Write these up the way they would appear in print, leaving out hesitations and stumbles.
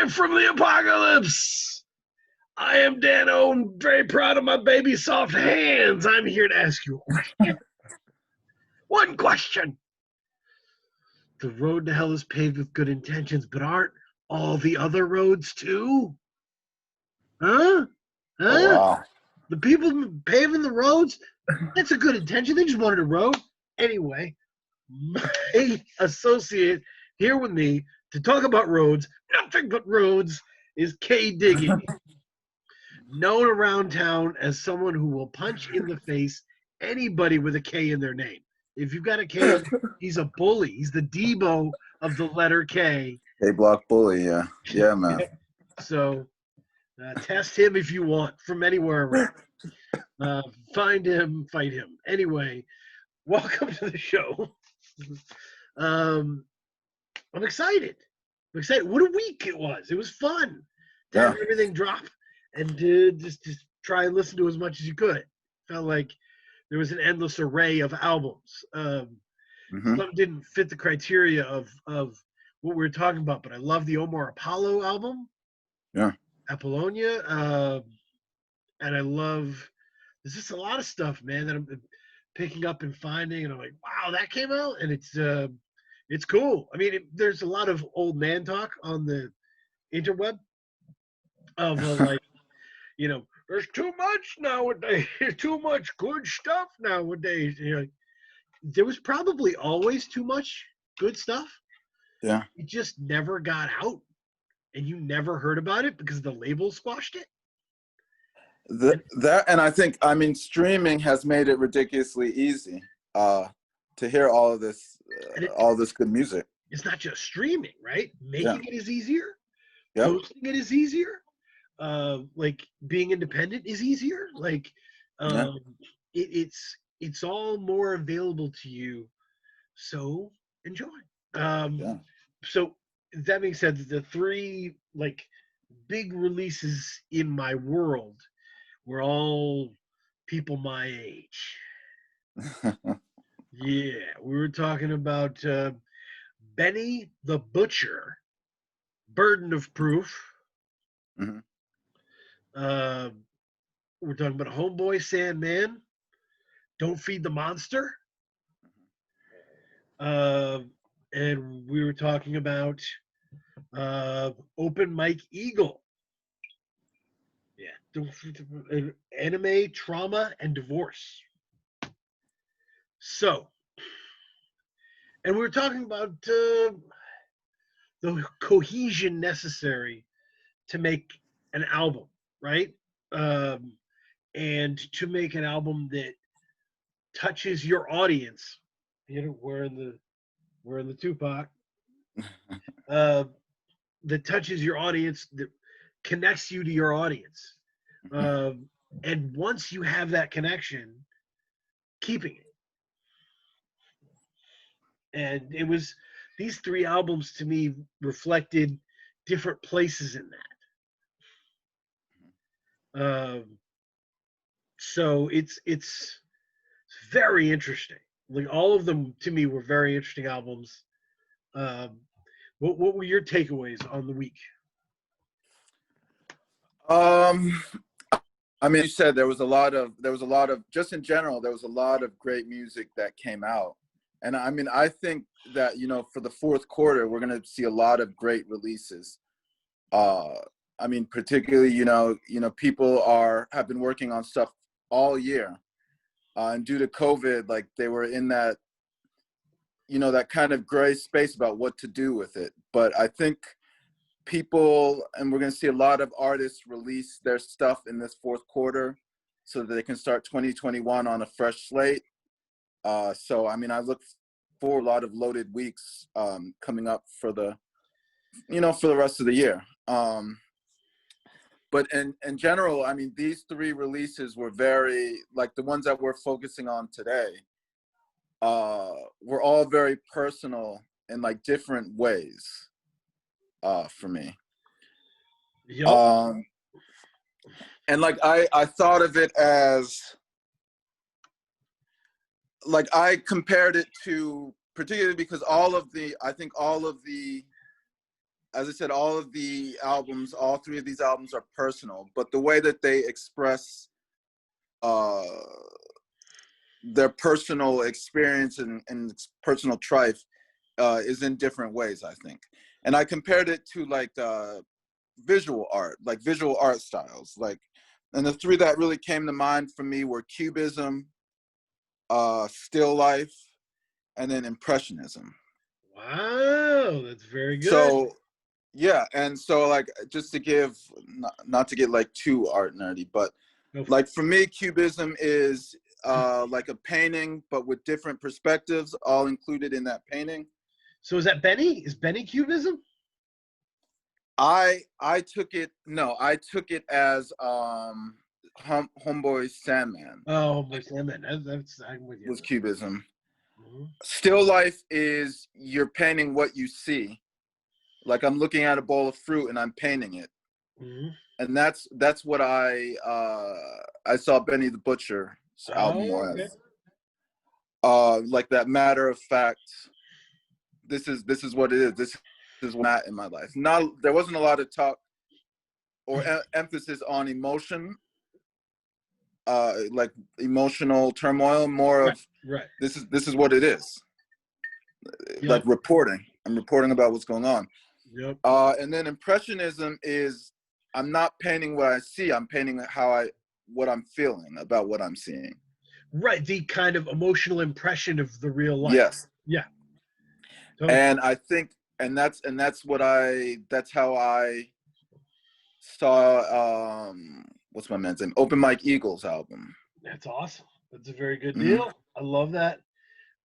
Live from the apocalypse. I am Dano and very proud of my baby soft hands. I'm here to ask you a question. One question. The road to hell is paved with good intentions, but aren't all the other roads too? Huh? Oh, wow. The people paving the roads, that's a good intention. They just wanted a road. Anyway, my associate here with me to talk about roads, nothing but roads, is K. Diggy, known around town as someone who will punch in the face anybody with a K in their name. If you've got a K, he's a bully. He's the Debo of the letter K. K-Block bully, yeah. Yeah, man. So test him if you want from anywhere around. Find him, fight him. Anyway, welcome to the show. I'm excited. I'm excited. What a week it was. It was fun to have everything drop and to just try and listen to as much as you could. Felt like there was an endless array of albums. Some didn't fit the criteria of what we were talking about, but I love the Omar Apollo album. Yeah. Apollonia. And I love, there's just a lot of stuff, man, that I'm picking up and finding, and I'm like, wow, that came out, and it's cool. I mean, there's a lot of old man talk on the interweb of like, you know, there's too much nowadays, there's too much good stuff nowadays. You know, there was probably always too much good stuff. Yeah. It just never got out, and you never heard about it because the label squashed it. And I think, I mean, streaming has made it ridiculously easy to hear all this good music. It's not just streaming, right? Making it is easier. Yep. Posting it is easier. Like being independent is easier. Like it's all more available to you. So enjoy. So that being said, the three like big releases in my world were all people my age. Yeah, we were talking about Benny the Butcher, Burden of Proof. Mm-hmm. We're talking about Homeboy, Sandman, Don't Feed the Monster. And we were talking about Open Mike Eagle. Yeah, Anime, Trauma, and Divorce. So, and we were talking about the cohesion necessary to make an album, right? And to make an album that touches your audience. You know, we're in the Tupac. That touches your audience, that connects you to your audience. And once you have that connection, keeping it. And it was, these three albums to me reflected different places in that. So it's very interesting. Like all of them to me were very interesting albums. What were your takeaways on the week? I mean, you said there was a lot of just in general, there was a lot of great music that came out. And I mean, I think that, you know, for the fourth quarter, we're going to see a lot of great releases. I mean, particularly, you know, people have been working on stuff all year. And due to COVID, like they were in that, you know, that kind of gray space about what to do with it. But I think people, and we're going to see a lot of artists release their stuff in this fourth quarter so that they can start 2021 on a fresh slate. So, I mean, I look for a lot of loaded weeks coming up for the rest of the year. But in general, I mean, these three releases were very, like the ones that we're focusing on today, were all very personal in like different ways for me. Yep. And like I thought of it as, like I compared it to, particularly because I think all of the as I said, all three of these albums are personal, but the way that they express their personal experience and personal trife is in different ways, I think. And I compared it to like visual art styles. Like, and the three that really came to mind for me were Cubism, Still Life, and then Impressionism. Wow, that's very good. So yeah, and so like just to give, not to get like too art nerdy, but like for me, Cubism is like a painting, but with different perspectives, all included in that painting. So is that Benny? Is Benny Cubism? I took it as Homeboy Sandman. Oh, Homeboy Sandman. I'm with you. Was Cubism. Mm-hmm. Still Life is you're painting what you see. Like I'm looking at a bowl of fruit and I'm painting it. Mm-hmm. And that's what I saw Benny the Butcher's album was. Okay. Like that matter of fact, this is what it is. This is what I'm at in my life. There wasn't a lot of talk or emphasis on emotion, like emotional turmoil, more of this is what it is. Yep. Like reporting. I'm reporting about what's going on. Yep. And then Impressionism is I'm not painting what I see, I'm painting what I'm feeling about what I'm seeing. Right, the kind of emotional impression of the real life. Yes. Yeah. Totally. And I think that's how I saw what's my man's name? Open Mike Eagle's album. That's awesome. That's a very good deal. I love that.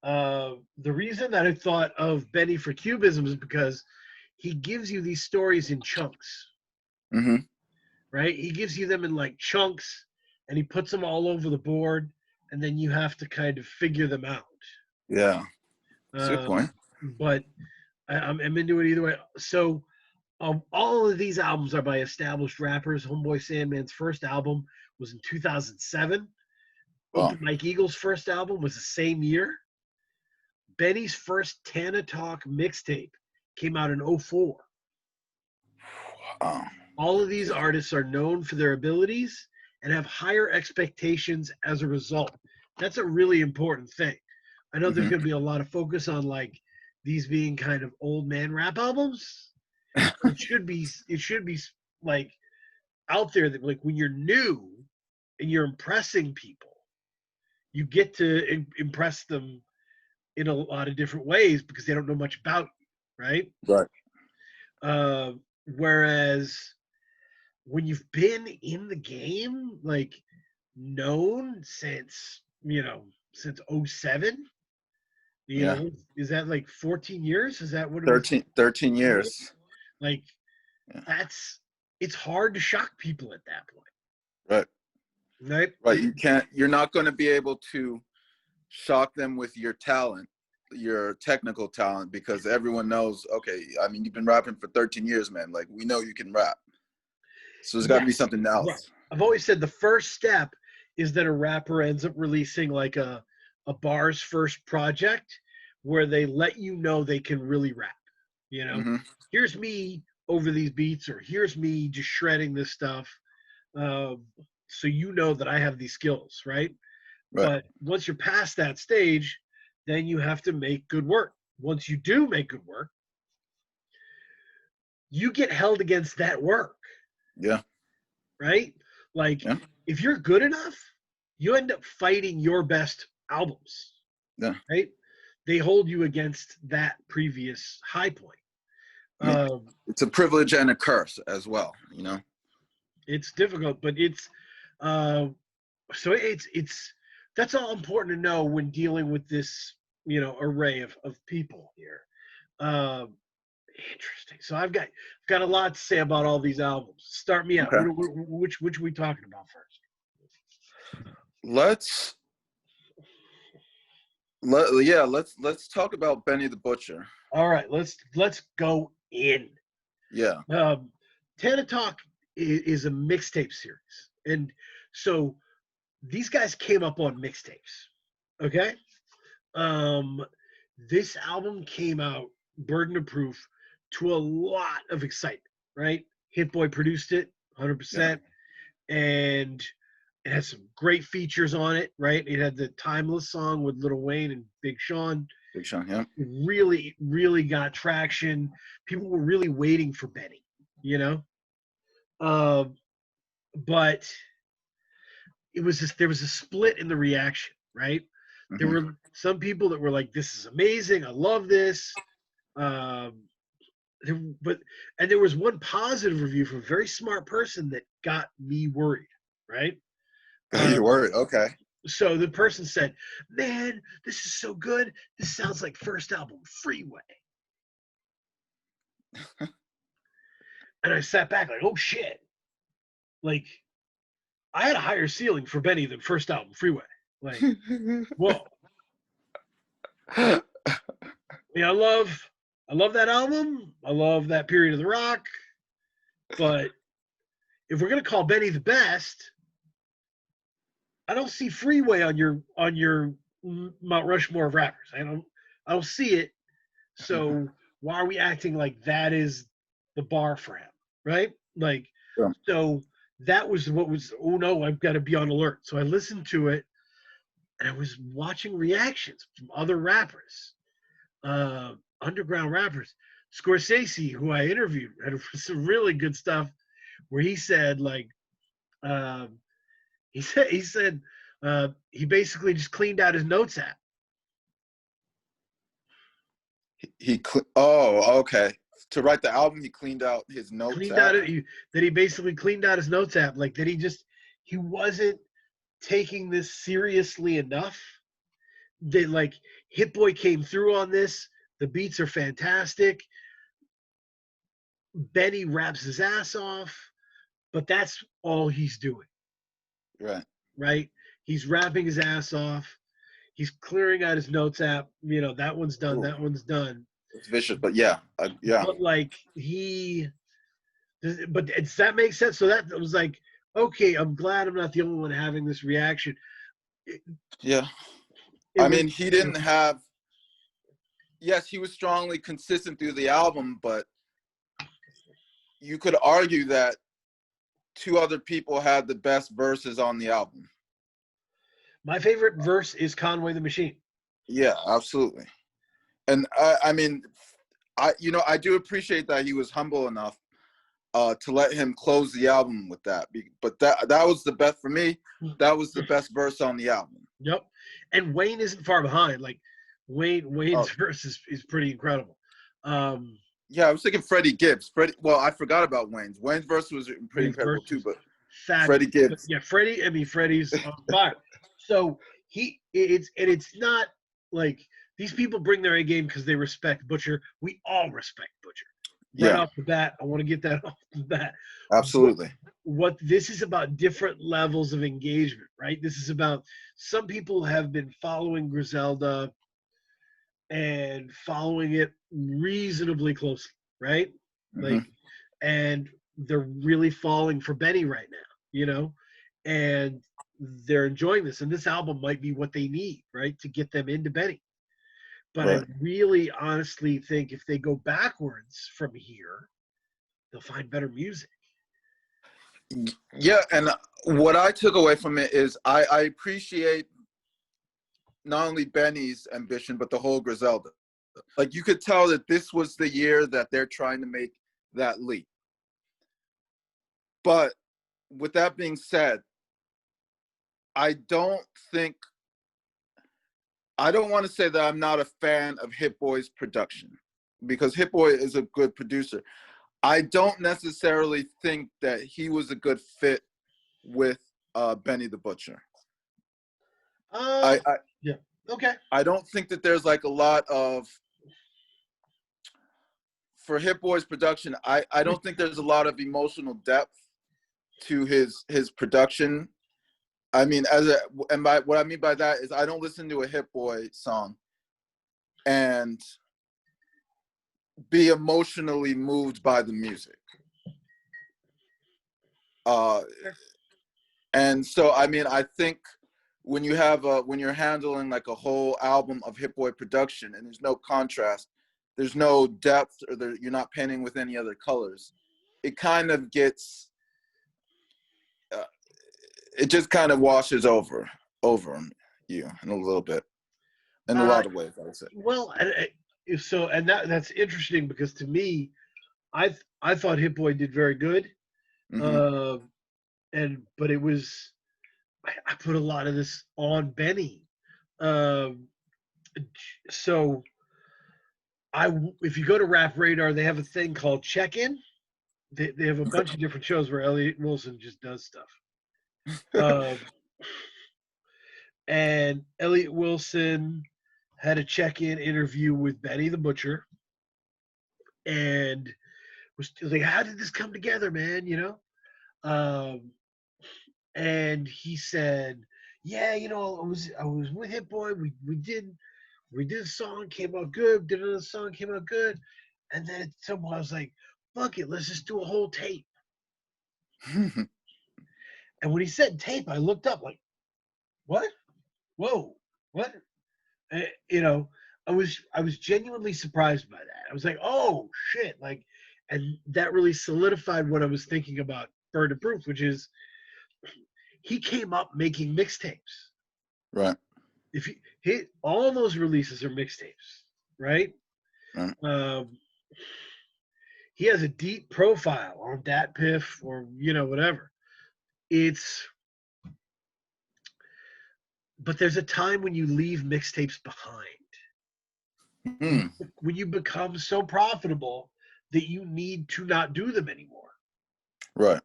The reason that I thought of Benny for Cubism is because he gives you these stories in chunks. Mm-hmm. Right? He gives you them in like chunks, and he puts them all over the board, and then you have to kind of figure them out. Yeah. That's a good point. But I'm into it either way. So all of these albums are by established rappers. Homeboy Sandman's first album was in 2007. Open Mike Eagle's first album was the same year. Benny's first Tana Talk mixtape came out in 2004. All of these artists are known for their abilities and have higher expectations as a result. That's a really important thing. I know there's going to be a lot of focus on like these being kind of old man rap albums. It should be like out there that like when you're new and you're impressing people, you get to impress them in a lot of different ways because they don't know much about you, right? Right. Whereas when you've been in the game, like known since 2007, you know, is that like 14 years? Is that what it 13 years. Like it's hard to shock people at that point. Right. Right. You're not going to be able to shock them with your talent, your technical talent, because everyone knows, okay, I mean, you've been rapping for 13 years, man. Like, we know you can rap. So there's got to be something else. Right. I've always said the first step is that a rapper ends up releasing like a bar's first project where they let you know they can really rap. You know, here's me over these beats, or here's me just shredding this stuff. So you know that I have these skills, right? But once you're past that stage, then you have to make good work. Once you do make good work, you get held against that work. Yeah. Right? Like, if you're good enough, you end up fighting your best albums. Yeah. Right? They hold you against that previous high point. It's a privilege and a curse as well, you know? It's difficult, but it's so it's that's all important to know when dealing with this, array of people here. Interesting. So I've got a lot to say about all these albums. Start me out. Okay. Which are we talking about first? Let's talk about Benny the Butcher. All right, let's go in. Yeah. Tana Talk is a mixtape series, and so these guys came up on mixtapes. Okay. This album came out, Burden of Proof, to a lot of excitement, right? Hit Boy produced it, Yeah. 100%, and it had some great features on it, right? It had the Timeless song with Lil Wayne and Big Sean. Big Sean. Yeah. It really, really got traction. People were really waiting for Benny, you know? Um, but it was just, there was a split in the reaction, right? There Hmm. were some people that were like, "This is amazing. I love this." Um, but and there was one positive review from a very smart person that got me worried, right? You Um, worried? Okay. so the person said, "Man, this is so good. This sounds like first album Freeway." And I sat back like, "Oh shit!" Like I had a higher ceiling for Benny than first album Freeway. Like, whoa. I love that album. I love that period of the rock. But if we're gonna call Benny the best, I don't see Freeway on your Mount Rushmore of rappers. I don't see it. So why are we acting like that is the bar for him, right? Like, Yeah. so that was what was. Oh no, I've got to be on alert. So I listened to it, and I was watching reactions from other rappers, underground rappers. Scorsese, who I interviewed, had some really good stuff where he said like, um, he said he basically just cleaned out his notes app. Oh, okay. To write the album, he cleaned out his notes Cleaned out app. it. That he basically cleaned out his notes app. Like that he wasn't taking this seriously enough. They like Hit Boy came through on this. The beats are fantastic. Benny raps his ass off, but that's all he's doing, Right. right? He's rapping his ass off. He's clearing out his notes app. That one's done. Ooh, That one's done. it's vicious, but yeah, yeah, But like but does that make sense? So that was like, okay, I'm glad I'm not the only one having this reaction. It, yeah. it I was, mean, he didn't have. Yes, he was strongly consistent through the album, but you could argue that two other people had the best verses on the album. my favorite verse is Conway the Machine. Yeah, absolutely. And I mean, I do appreciate that he was humble enough to let him close the album with that. But that was the best for me. That was the best verse on the album. Yep. And Wayne isn't far behind. Like Wayne's Oh, verse is pretty incredible. yeah, I was thinking Freddie Gibbs. Well, I forgot about Wayne's. Wayne's verse was pretty Wayne's incredible verse too, is but Freddie fabulous. But Gibbs. yeah, Freddie's on fire. So it's not like these people bring their A game because they respect Butcher. We all respect Butcher. Right Yeah, off the bat, I want to get that off the bat. absolutely. What this is about different levels of engagement, right? This is about some people have been following Griselda and following it reasonably closely, right? Hmm. Like, and they're really falling for Benny right now, and they're enjoying this. And this album might be what they need, right, to get them into Benny. But I Right. really honestly think if they go backwards from here, they'll find better music. Yeah, and what I took away from it is I appreciate not only Benny's ambition, but the whole Griselda. Like you could tell that this was the year that they're trying to make that leap. But with that being said, I don't think I don't want to say that I'm not a fan of Hit Boy's production because Hit Boy is a good producer. I don't necessarily think that he was a good fit with Benny the Butcher. Uh, I, I yeah, okay. I don't think that there's like a lot of for Hit Boy's production. I don't think there's a lot of emotional depth to his production. I mean, what I mean by that is I don't listen to a Hit Boy song and be emotionally moved by the music. And so I mean, I think when you're handling like a whole album of Hit Boy production and there's no contrast, there's no depth, or you're not painting with any other colors. It kind of gets, it just kind of washes over you in a little bit, in a lot of ways, I would say. Well, and that's interesting, because to me, I thought Hit Boy did very good, Mm-hmm. but it was, I put a lot of this on Benny. Um, so if you go to Rap Radar, they have a thing called Check In. They have a bunch of different shows where Elliot Wilson just does stuff. Um, and Elliot Wilson had a check-in interview with Benny the Butcher, and was like, "How did this come together, man?" Um, and he said, "Yeah, I was with Hit Boy. We did a song, came out good. Did another song, came out good, and then at some point I was like, fuck it, let's just do a whole tape." And when he said tape, I looked up like, what? Whoa, what? Uh, you know, I was genuinely surprised by that. I was like, oh shit, like, and that really solidified what I was thinking about Bird of Proof, which is he came up making mixtapes. Right. If he all those releases are mixtapes, right? Right. He has a deep profile on Dat Piff or whatever. But there's a time when you leave mixtapes behind. when Mm. you, when you become so profitable that you need to not do them anymore. Right.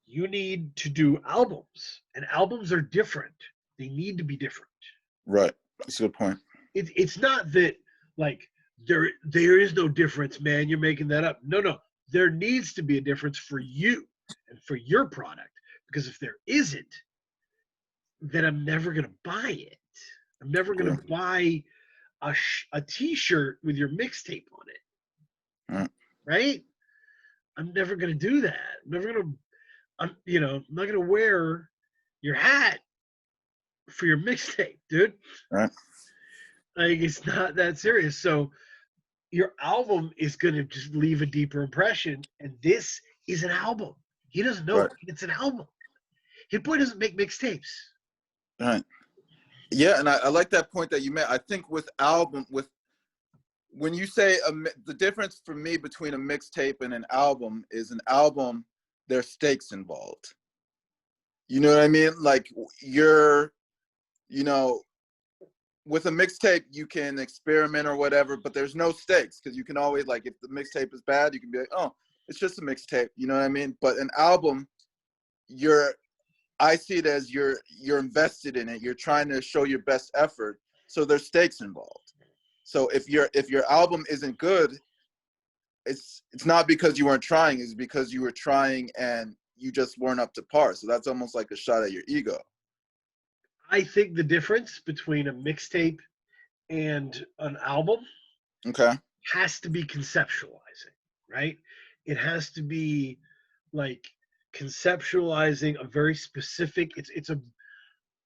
You need to do albums, and albums are different. They need to be different. Right. That's a good point. It's not that, like, there is no difference, man. You're making that up. No. There needs to be a difference for you and for your product, because if there isn't, then I'm never gonna buy it. I'm never Agree. gonna buy a T-shirt with your mixtape on it, Right. right? I'm never gonna do that. I'm never gonna. I'm not gonna wear your hat for your mixtape, dude. Right. Like, it's not that serious. So your album is gonna just leave a deeper impression, and this is an album. He doesn't know Right. it. It's an album. Hit Boy doesn't make mixtapes. Right. Yeah, and I like that point that you made. I think with when you say the difference for me between a mixtape and an album is an album, there's stakes involved. You know what I mean? Like you know, with a mixtape, you can experiment or whatever, but there's no stakes, because you can always, like, if the mixtape is bad, you can be like, oh, it's just a mixtape. You know what I mean? But an album, I see it as you're invested in it. You're trying to show your best effort. So there's stakes involved. So if your album isn't good, it's not because you weren't trying, it's because you were trying and you just weren't up to par. So that's almost like a shot at your ego. I think the difference between a mixtape and an album Okay. has to be conceptualizing, right? It has to be like conceptualizing a very specific.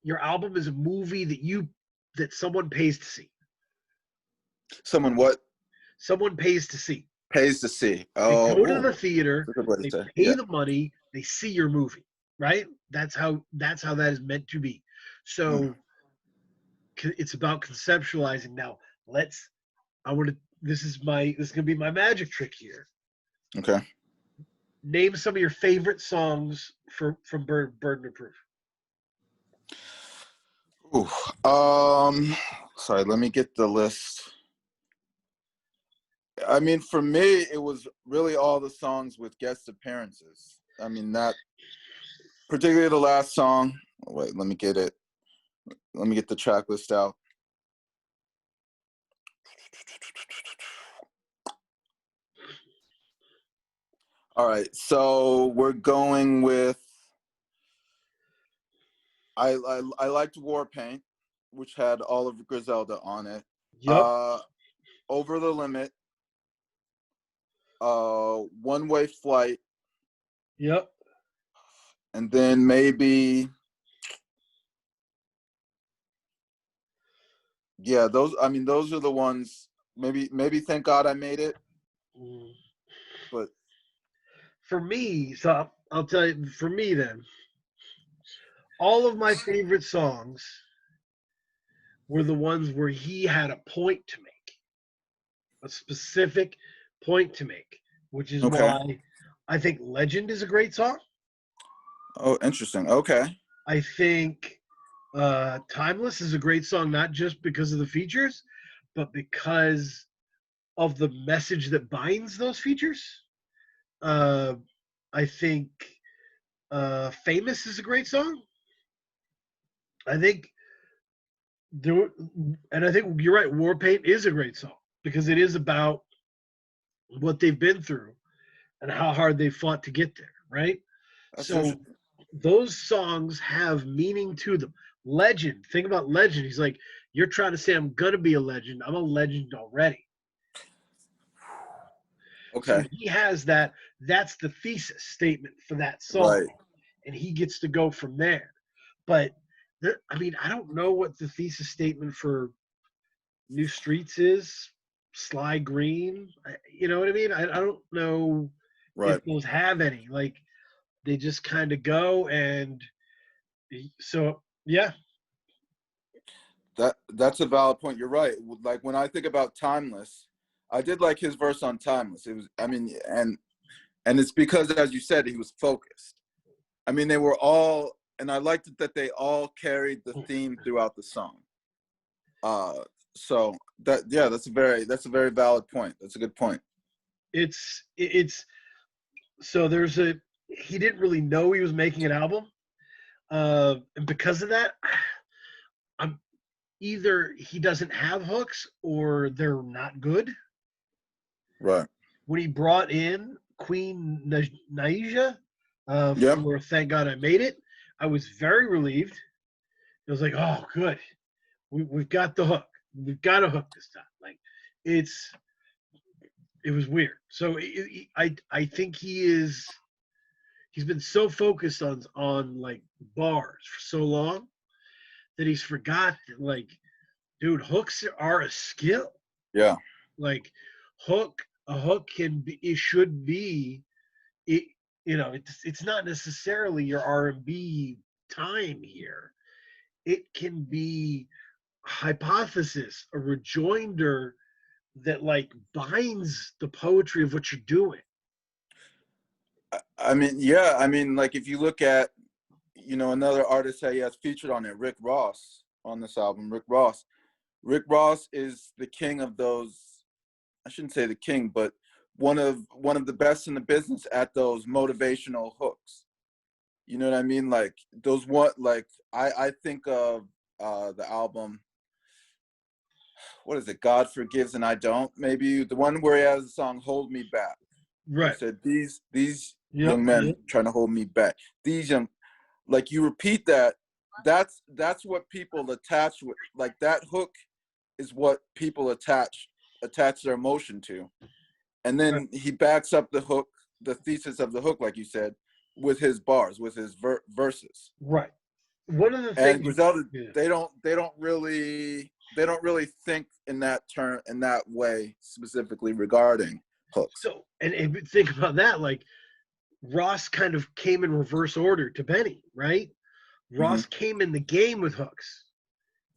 Your album is a movie that someone pays to see. Someone what? Someone pays to see. Pays to see. They Oh, go to ooh, the theater, that's a good way to they say. pay Yeah. the money, they see your movie, right? That's how that is meant to be. So it's about conceptualizing. Now, this is gonna be my magic trick here. Okay. Name some of your favorite songs from Burden of Proof. Ooh. Sorry, let me get the list. I mean, for me, it was really all the songs with guest appearances. I mean, that particularly the last song. Oh, wait, let me get it. Let me get the track list out. All right, so we're going with. I liked War Paint, which had all of Griselda on it. Yep. Over the Limit. One Way Flight. Yep. And then maybe, yeah, those are the ones maybe Thank God I Made It. Mm. But For me, so I'll tell you, for me then, all of my favorite songs were the ones where he had a point to make, a specific point to make, which is okay. why I think Legend is a great song. Oh, interesting. Okay. I think Timeless is a great song, not just because of the features, but because of the message that binds those features. Uh, I think Famous is a great song. I think there, and I think you're right. War Paint is a great song because it is about what they've been through and how hard they fought to get there, right? That's So interesting. those songs have meaning to them. Legend, think about Legend. He's like, you're trying to say I'm gonna be a legend. I'm a legend already. So Okay. he has that. That's the thesis statement for that song, Right. and he gets to go from there. But I mean, I don't know what the thesis statement for New Streets is. Sly Green, you know what I mean? I don't know if Right. those have any. Like they just kind of go, and so yeah. That's a valid point. You're right. Like when I think about Timeless, I did like his verse on Timeless. It was, I mean, and it's because, as you said, he was focused. I mean, they were all, and I liked it that they all carried the theme throughout the song. Uh, so that, yeah, that's a very valid point. That's a good point. It's so there's a he didn't really know he was making an album, and because of that, I'm either he doesn't have hooks or they're not good. Right. When he brought in Queen Naija Yep. for Thank God I Made It, I was very relieved. It was like, oh, good. We've got the hook. We've got a hook this time. Like, it's it was weird. So I think he's been so focused on like bars for so long that he's forgot that like, dude, hooks are a skill. Yeah. Like, a hook can be, it should be, it, it's not necessarily your R&B time here. It can be hypothesis, a rejoinder that like binds the poetry of what you're doing. I mean, yeah. I mean, like if you look at, another artist that he has featured on it, Rick Ross, on this album, Rick Ross. Rick Ross is the king of those. I shouldn't say the king, but one of the best in the business at those motivational hooks. You know what I mean? Like those what like I think of the album, what is it? God Forgives and I Don't. Maybe the one where he has the song "Hold Me Back." He Right. said, "These Yep. young men Yep. trying to hold me back. These young." Like you repeat that. That's what people attach with. Like that hook is what people attach their emotion to, and Right. then he backs up the hook, the thesis of the hook, like you said, with his bars, with his verses. Right. One of the And things, Griselda, yeah. they don't really think in that way specifically regarding hooks. So, and think about that. Like Ross kind of came in reverse order to Benny, right? Hmm. Ross came in the game with hooks,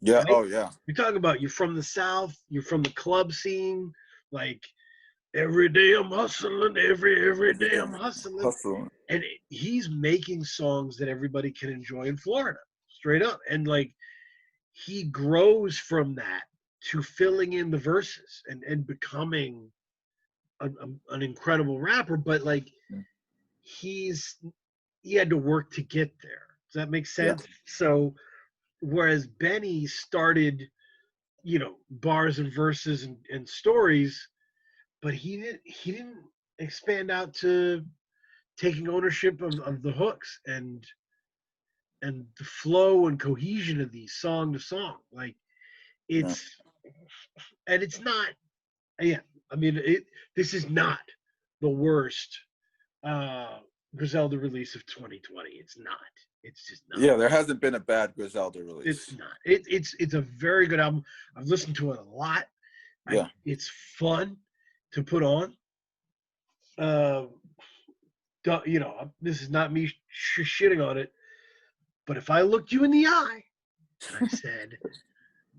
Yeah. right? Oh yeah. You're talking about you're from the South, you're from the club scene, like every day I'm hustling, every Every day day I'm hustling, hustling. and he's making songs that everybody can enjoy in Florida, straight up, and like he grows from that to filling in the verses and becoming an incredible rapper, but like he's he had to work to get there. Does that make Yeah. sense? So whereas Benny started, bars and verses and stories, but he didn't expand out to taking ownership of the hooks and the flow and cohesion of these song to song. Like Yeah. it's and it's not, yeah, I mean this is not the worst uh Griselda release of 2020. It's not. It's just not. Yeah. There hasn't been a bad Griselda It's release. not. It's a very good album. I've listened to it a lot. Yeah. It's fun to put on. Uh, this is not me shitting on it, but if I looked you in the eye and I said,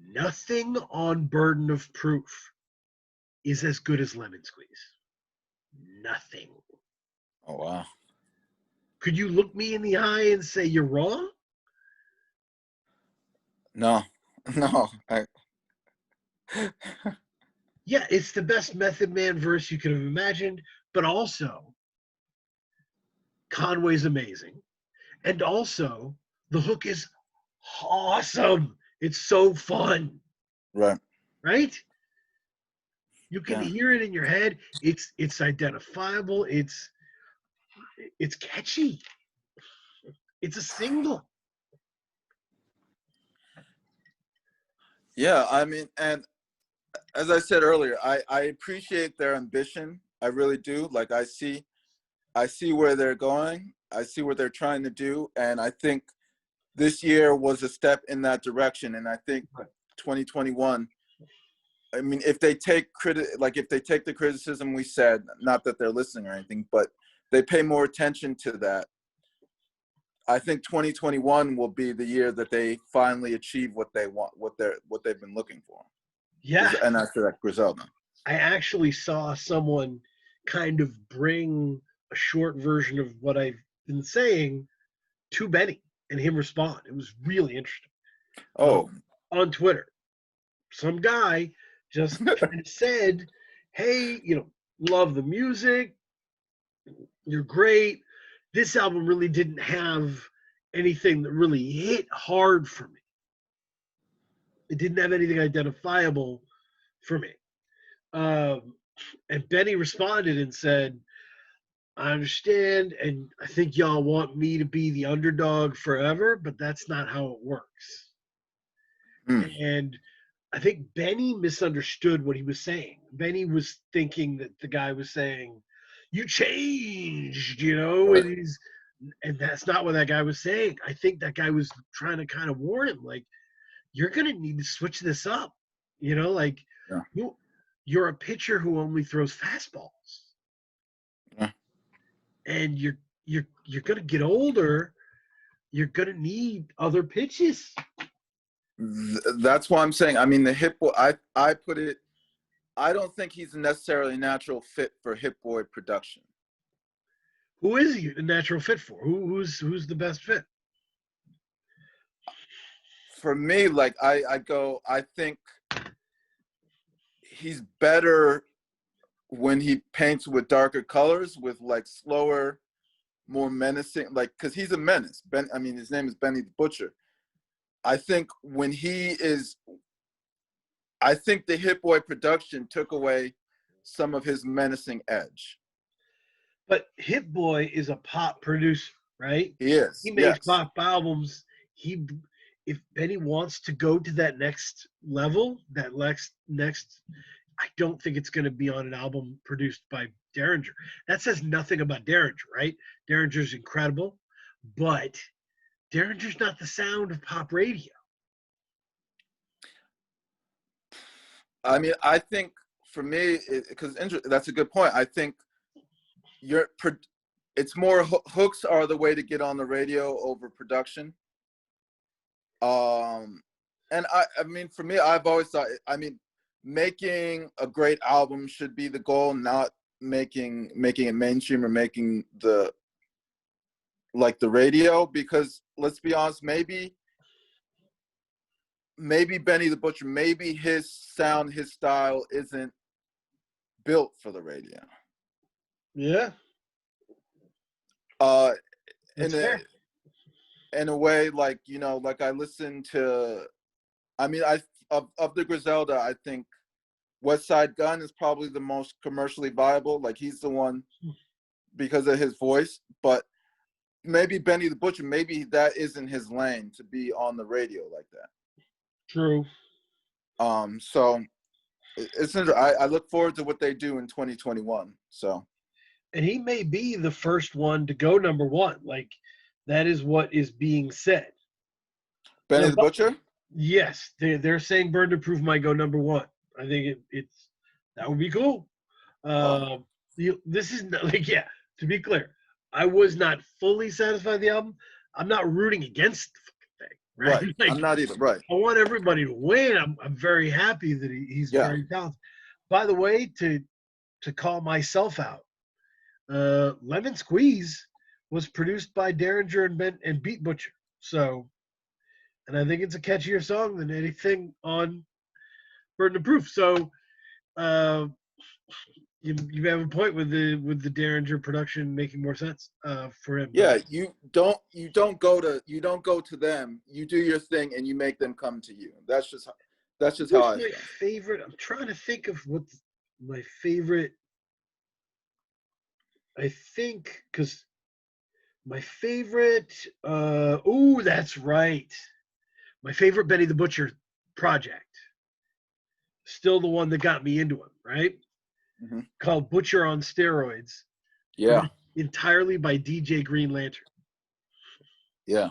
nothing on Burden of Proof is as good as Lemon Squeeze. Nothing. Oh wow. Could you look me in the eye and say you're wrong? No. No. Yeah, it's the best Method Man verse you could have imagined, but also Conway's amazing. And also the hook is awesome. It's so fun. Right. Right? You can Yeah. hear it in your head. It's identifiable. It's catchy. It's a single. Yeah. I mean, and as I said earlier, I appreciate their ambition. I really do. Like I see where they're going. I see what they're trying to do, and I think this year was a step in that direction. And I think 2021. I mean, if they take the criticism we said, not that they're listening or anything, but they pay more attention to that, I think 2021 will be the year that they finally achieve what they want, what they've been looking for. Yeah. And after that, Griselda. I actually saw someone kind of bring a short version of what I've been saying to Benny and him respond. It was really interesting. Oh, On Twitter, some guy just kind of said, "Hey, love the music. You're great. This album really didn't have anything that really hit hard for me. It didn't have anything identifiable for me." And Benny responded and said, "I understand, and I think y'all want me to be the underdog forever, but that's not how it works." And I think Benny misunderstood what he was saying. Benny was thinking that the guy was saying, "You changed," right. and that's not what that guy was saying. I think that guy was trying to kind of warn him, like, you're gonna need to switch this up. Like Yeah. you're a pitcher who only throws fastballs. Yeah. And you're gonna get older. You're gonna need other pitches. That's why I'm saying. I mean, the Hit Boy. I put it. I don't think he's a necessarily natural fit for Hit Boy production. Who is he a natural fit for? Who's the best fit? For me, like I go. I think he's better when he paints with darker colors, with like slower, more menacing. Like, because he's a menace. I mean, his name is Benny the Butcher. I think I think the Hit Boy production took away some of his menacing edge. But Hit Boy is a pop producer, right? He is, He makes yes. pop albums. If Benny wants to go to that next level, that next, I don't think it's going to be on an album produced by Derringer. That says nothing about Derringer, right? Derringer's incredible, but Derringer's not the sound of pop radio. I mean, I think for me, because that's a good point. I think it's more hooks are the way to get on the radio over production. And I mean, for me, I've always thought, I mean, making a great album should be the goal, not making it mainstream or making the radio, because let's be honest, maybe Benny the Butcher, maybe his sound, his style isn't built for the radio. Yeah. In a way, like, like I listen to, I mean, of the Griselda, I think West Side Gun is probably the most commercially viable. Like, he's the one because of his voice, but maybe Benny the Butcher, maybe that isn't his lane to be on the radio like that. True. So it's I look forward to what they do in 2021. So, and he may be the first one to go number one. Like, that is what is being said. Benny the Butcher? Yes, they're saying Burn to Proof might go number one. I think it's that would be cool. Oh, This is not, like, yeah. To be clear, I was not fully satisfied with the album. I'm not rooting against the fucking thing, right. right? I'm Like, not either. Right. I want everybody to win. I'm very happy that he's Yeah. very talented. By the way, to call myself out, Lemon Squeeze was produced by Derringer and Beat Butcher. So, and I think it's a catchier song than anything on Burden of Proof. So, uh, you have a point with the Derringer production making more sense for him. But Yeah. You don't go to them. You do your thing and you make them come to you. That's just how what's I my feel. favorite? I'm trying to think of what my favorite. I think because my favorite. Oh, that's right. My favorite Benny the Butcher project. Still the one that got me into him, right? Hmm. Called Butcher on Steroids, Yeah. produced entirely by DJ Green Lantern. Yeah.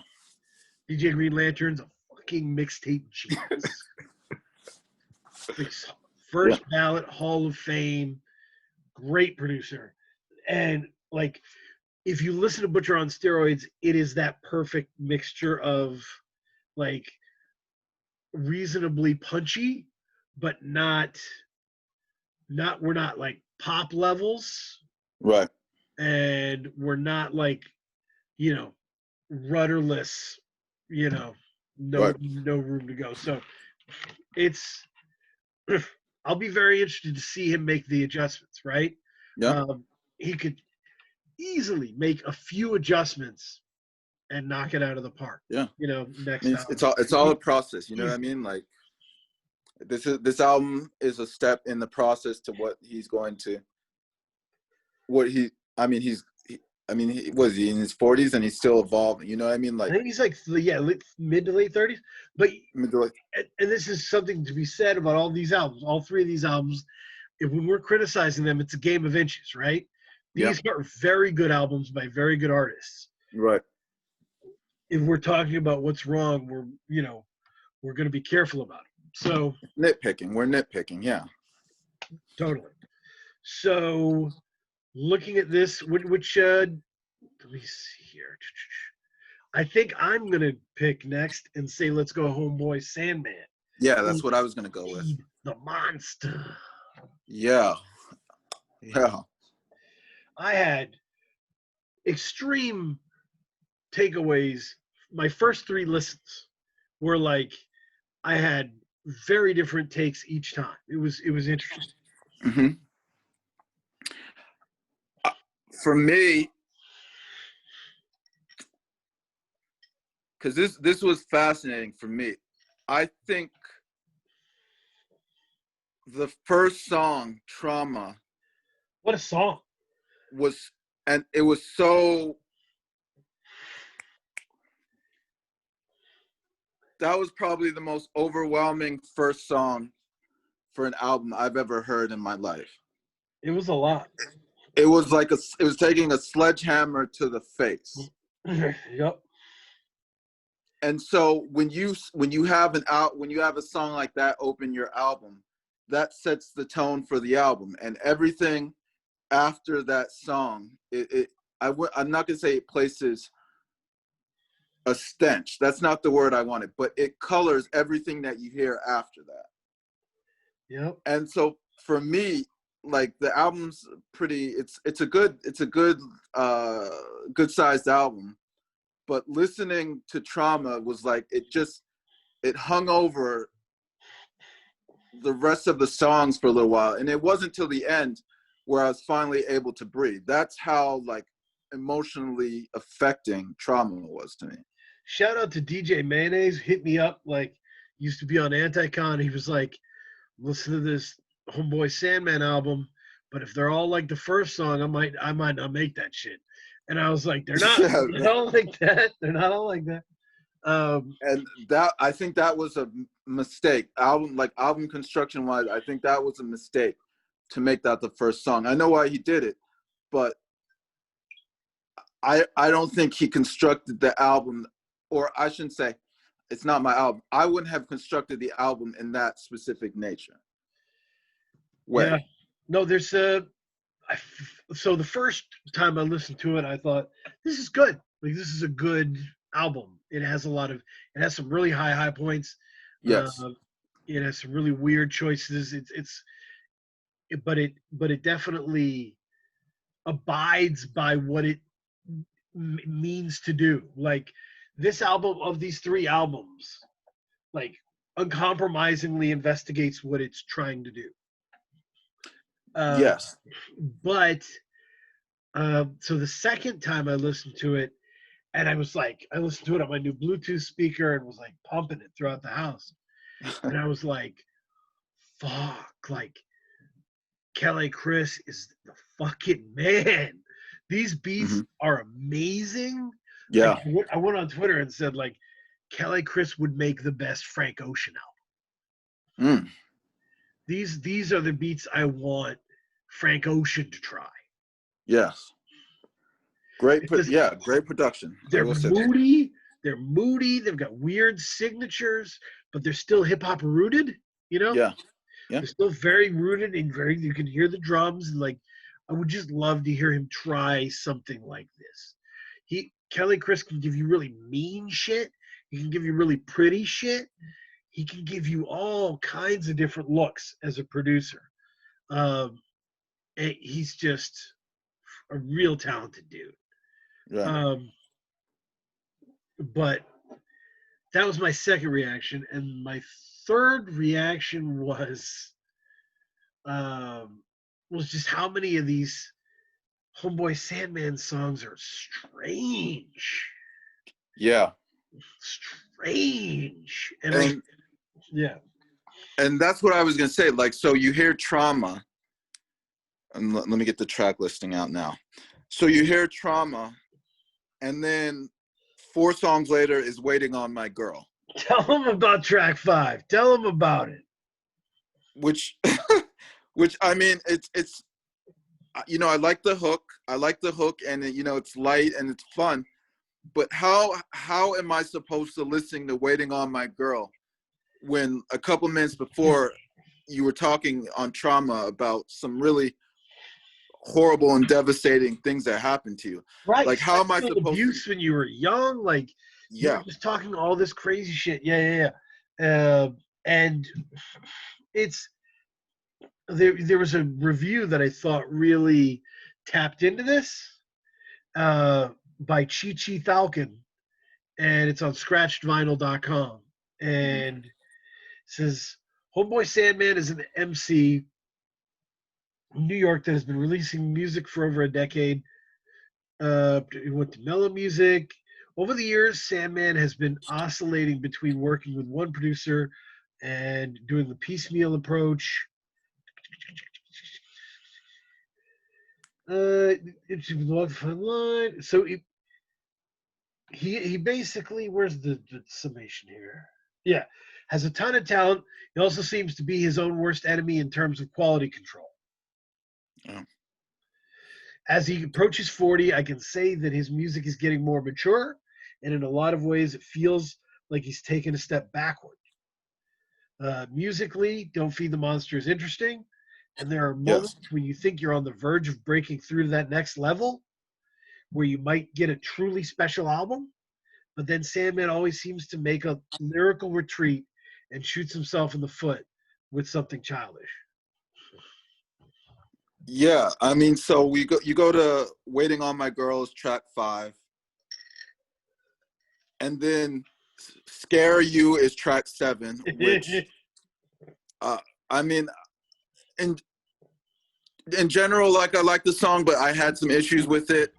DJ Green Lantern's a fucking mixtape genius. Like, Yeah. first ballot Hall of Fame, great producer. And like, if you listen to Butcher on Steroids, it is that perfect mixture of like reasonably punchy, but not we're not like pop levels, Right. and we're not like, you know, rudderless, you know, Right. no room to go. So it's I'll be very interested to see him make the adjustments, right? Yeah. Um, he could easily make a few adjustments and knock it out of the park. Yeah. You know, I mean, next it's all a process. You know what I easy. mean? Like this album is a step in the process to what he's going to. What he. I mean, he was he in his 40s and he's still evolving. You know what I mean? I Like think he's like mid to late 30s. But middle. and this is something to be said about all these albums, all three of these albums. If when we're criticizing them, it's a game of inches, right? Yeah. These are very good albums by very good artists. Right. If we're talking about what's wrong, we're going to be careful about it. So Nitpicking. We're nitpicking. Yeah. totally. So looking at this, which let me see here. I think I'm gonna pick next and say let's go Homeboy Sandman. Yeah. That's what I was gonna go with. Feed the monster. Yeah. Yeah. I had extreme takeaways. My first three listens were like I had very different takes each time. It was interesting. Hmm. For me, because this was fascinating for me. I think the first song, "Trauma," What a song. was, and it was so. That was probably the most overwhelming first song for an album I've ever heard in my life. It was a lot. It was like it was taking a sledgehammer to the face. Yep. And so when you have a song like that open your album, that sets the tone for the album, and everything after that song, I'm not gonna say it places a stench. That's not the word I wanted, but it colors everything that you hear after that. Yep. And so for me, like the album's pretty. It's a good good sized album, but listening to Trauma was like it hung over the rest of the songs for a little while, and it wasn't till the end where I was finally able to breathe. That's how like emotionally affecting Trauma was to me. Shout out to DJ Mayonnaise. Hit me up, like, used to be on Anticon. He was like, listen to this Homeboy Sandman album, but if they're all like the first song, I might not make that shit. And I was like, they're not. Yeah, They're not all like that. They're not all like that. and that I think that was a mistake. Album construction wise, I think that was a mistake to make that the first song. I know why he did it, but I don't think he constructed the album, or I shouldn't say, it's not my album. I wouldn't have constructed the album in that specific nature. Yeah. When? No, there's so the first time I listened to it, I thought this is good. Like this is a good album. It has some really high points. Uh, Yes. it has some really weird choices. But it definitely abides by what it means to do. Like this album of these three albums, like uncompromisingly investigates what it's trying to do. Uh, Yes. but so the second time I listened to it, and I listened to it on my new Bluetooth speaker and was like pumping it throughout the house. And I was like, fuck, like Kelly Chris is the fucking man. These beats Hmm. are amazing. Like Yeah. I went on Twitter and said like Kelly Chris would make the best Frank Ocean album. Mm. These are the beats I want Frank Ocean to try. Yes. Because Yeah, great production. I they're will say that. moody, they're moody, they've got weird signatures, but they're still hip hop rooted, you know? Yeah. Yeah. They're still very rooted and very you can hear the drums and like I would just love to hear him try something like this. Kelly Chris can give you really mean shit. He can give you really pretty shit. He can give you all kinds of different looks as a producer. Um, he's just a real talented dude. Yeah. Um, but that was my second reaction, and my third reaction um, was just how many of these Homeboy Sandman songs are strange, Yeah. strange, and like And yeah, and that's what I was gonna say. Like, so you hear Trauma, and let me get the track listing out now. So you hear Trauma, and then 4 songs later is Waiting on My Girl, tell them about track 5. Tell them about it. which which I mean it's I like the hook. I like the hook, and it's light and it's fun. But how am I supposed to listen to Waiting on My Girl when a couple minutes before you were talking on Trauma about some really horrible and devastating things that happened to you? Right, Like, how am I sexual supposed to? abuse when you were young, like you were Yeah. just talking all this crazy shit. Yeah. And it's there was a review that I thought really tapped into this by Chi Chi Falcon, and it's on scratchedvinyl.com. Mhm. And it says Homeboy Sandman is an MC in New York that has been releasing music for over a decade. He went to mellow music. Over the years, Sandman has been oscillating between working with one producer and doing the piecemeal approach. It's a fun line. So he basically where's the summation here? Yeah, has a ton of talent. He also seems to be his own worst enemy in terms of quality control. Yeah. As he approaches 40, I can say that his music is getting more mature, and in a lot of ways, it feels like he's taken a step backward. Musically, Don't Feed the Monster is interesting, and there are Yes. moments when you think you're on the verge of breaking through to that next level, where you might get a truly special album. But then Sandman always seems to make a lyrical retreat and shoots himself in the foot with something childish. Yeah. I mean, so you go to Waiting on My Girl is track 5, and then Scare You is track 7, which uh, I mean, in in general, like, I like the song, but I had some issues with it,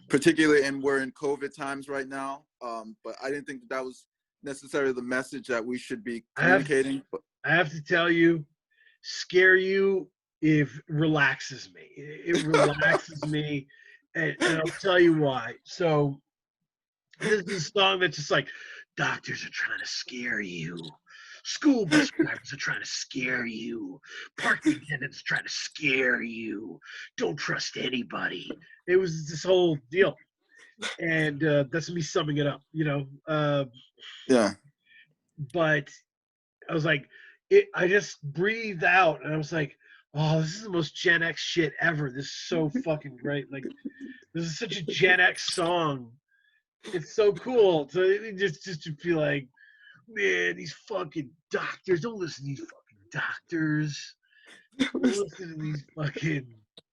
particularly, and we're in COVID times right now. But I didn't think that was necessarily the message that we should be I have communicating. But I have to tell you, Scare You if relaxes me. It relaxes me, and I'll tell you why. So this is a song that's just like doctors are trying to scare you. School bus drivers are trying to scare you. Parking attendants are trying to scare you. Don't trust anybody. It was this whole deal. And that's me summing it up. yeah, But I was like, I just breathed out and I was like, oh, this is the most Gen X shit ever. This is so fucking great. Like, this is such a Gen X song. It's so cool to just to be like, man, these fucking doctors, don't listen to these fucking doctors. Don't listen to these fucking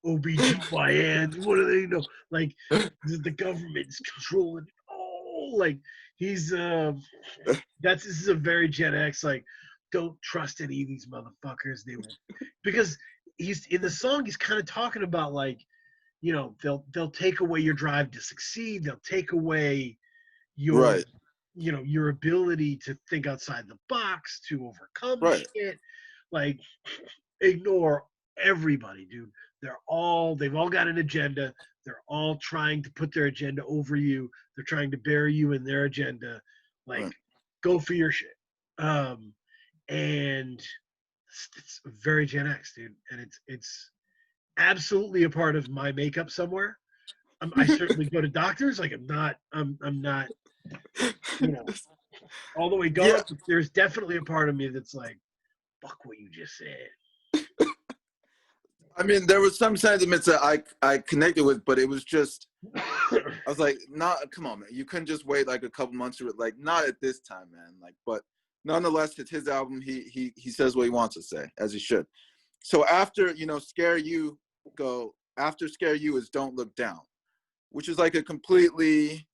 OBGYNs. What do they know? Like, the government's controlling it all. Like, he's this is a very Gen X, like, don't trust any of these motherfuckers. They will, because he's in the song, he's kind of talking about, like, you know, they'll take away your drive to succeed. They'll take away your, Right. you know, your ability to think outside the box, to overcome Right. shit. Like, ignore everybody, dude. They've all got an agenda. They're all trying to put their agenda over you. They're trying to bury you in their agenda. Like, Right. go for your shit. And it's very Gen X, dude. And it's absolutely a part of my makeup somewhere. I certainly go to doctors. Like, I'm not, you know, all the way Yeah. gone. There's definitely a part of me that's like, fuck what you just said. I mean, there was some sentiments that I connected with, but it was just, I was like, not, come on, man. You couldn't just wait like a couple months to it. Like, not at this time, man. Like, but nonetheless, it's his album. He says what he wants to say, as he should. So after, you know, after Scare You is Don't Look Down, which is like a completely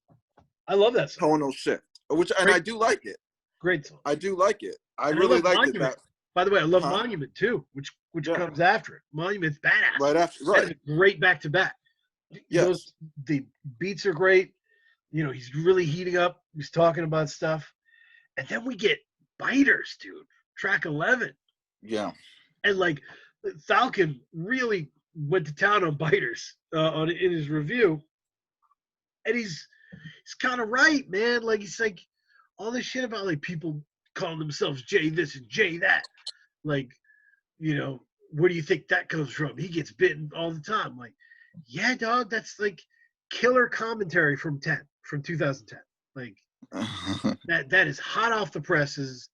I love that song. tonal shift, and I do like it. Great song. I do like it. I And really I love liked Monument. it. By the way, I love Huh? Monument too, which Yeah. comes after it. Monument's badass. Right after, Kind of right. a great back to back. Yes. The beats are great. You know, he's really heating up. He's talking about stuff, and then we get Biters, dude. Track 11, Yeah. and like Falcon really went to town on Biters in his review, and he's kind of right, man. Like, he's like, all this shit about, like, people calling themselves Jay this and Jay that. Like, you know, where do you think that comes from? He gets bitten all the time. Like, yeah, dog, that's like killer commentary from 2010. Like, that is hot off the presses,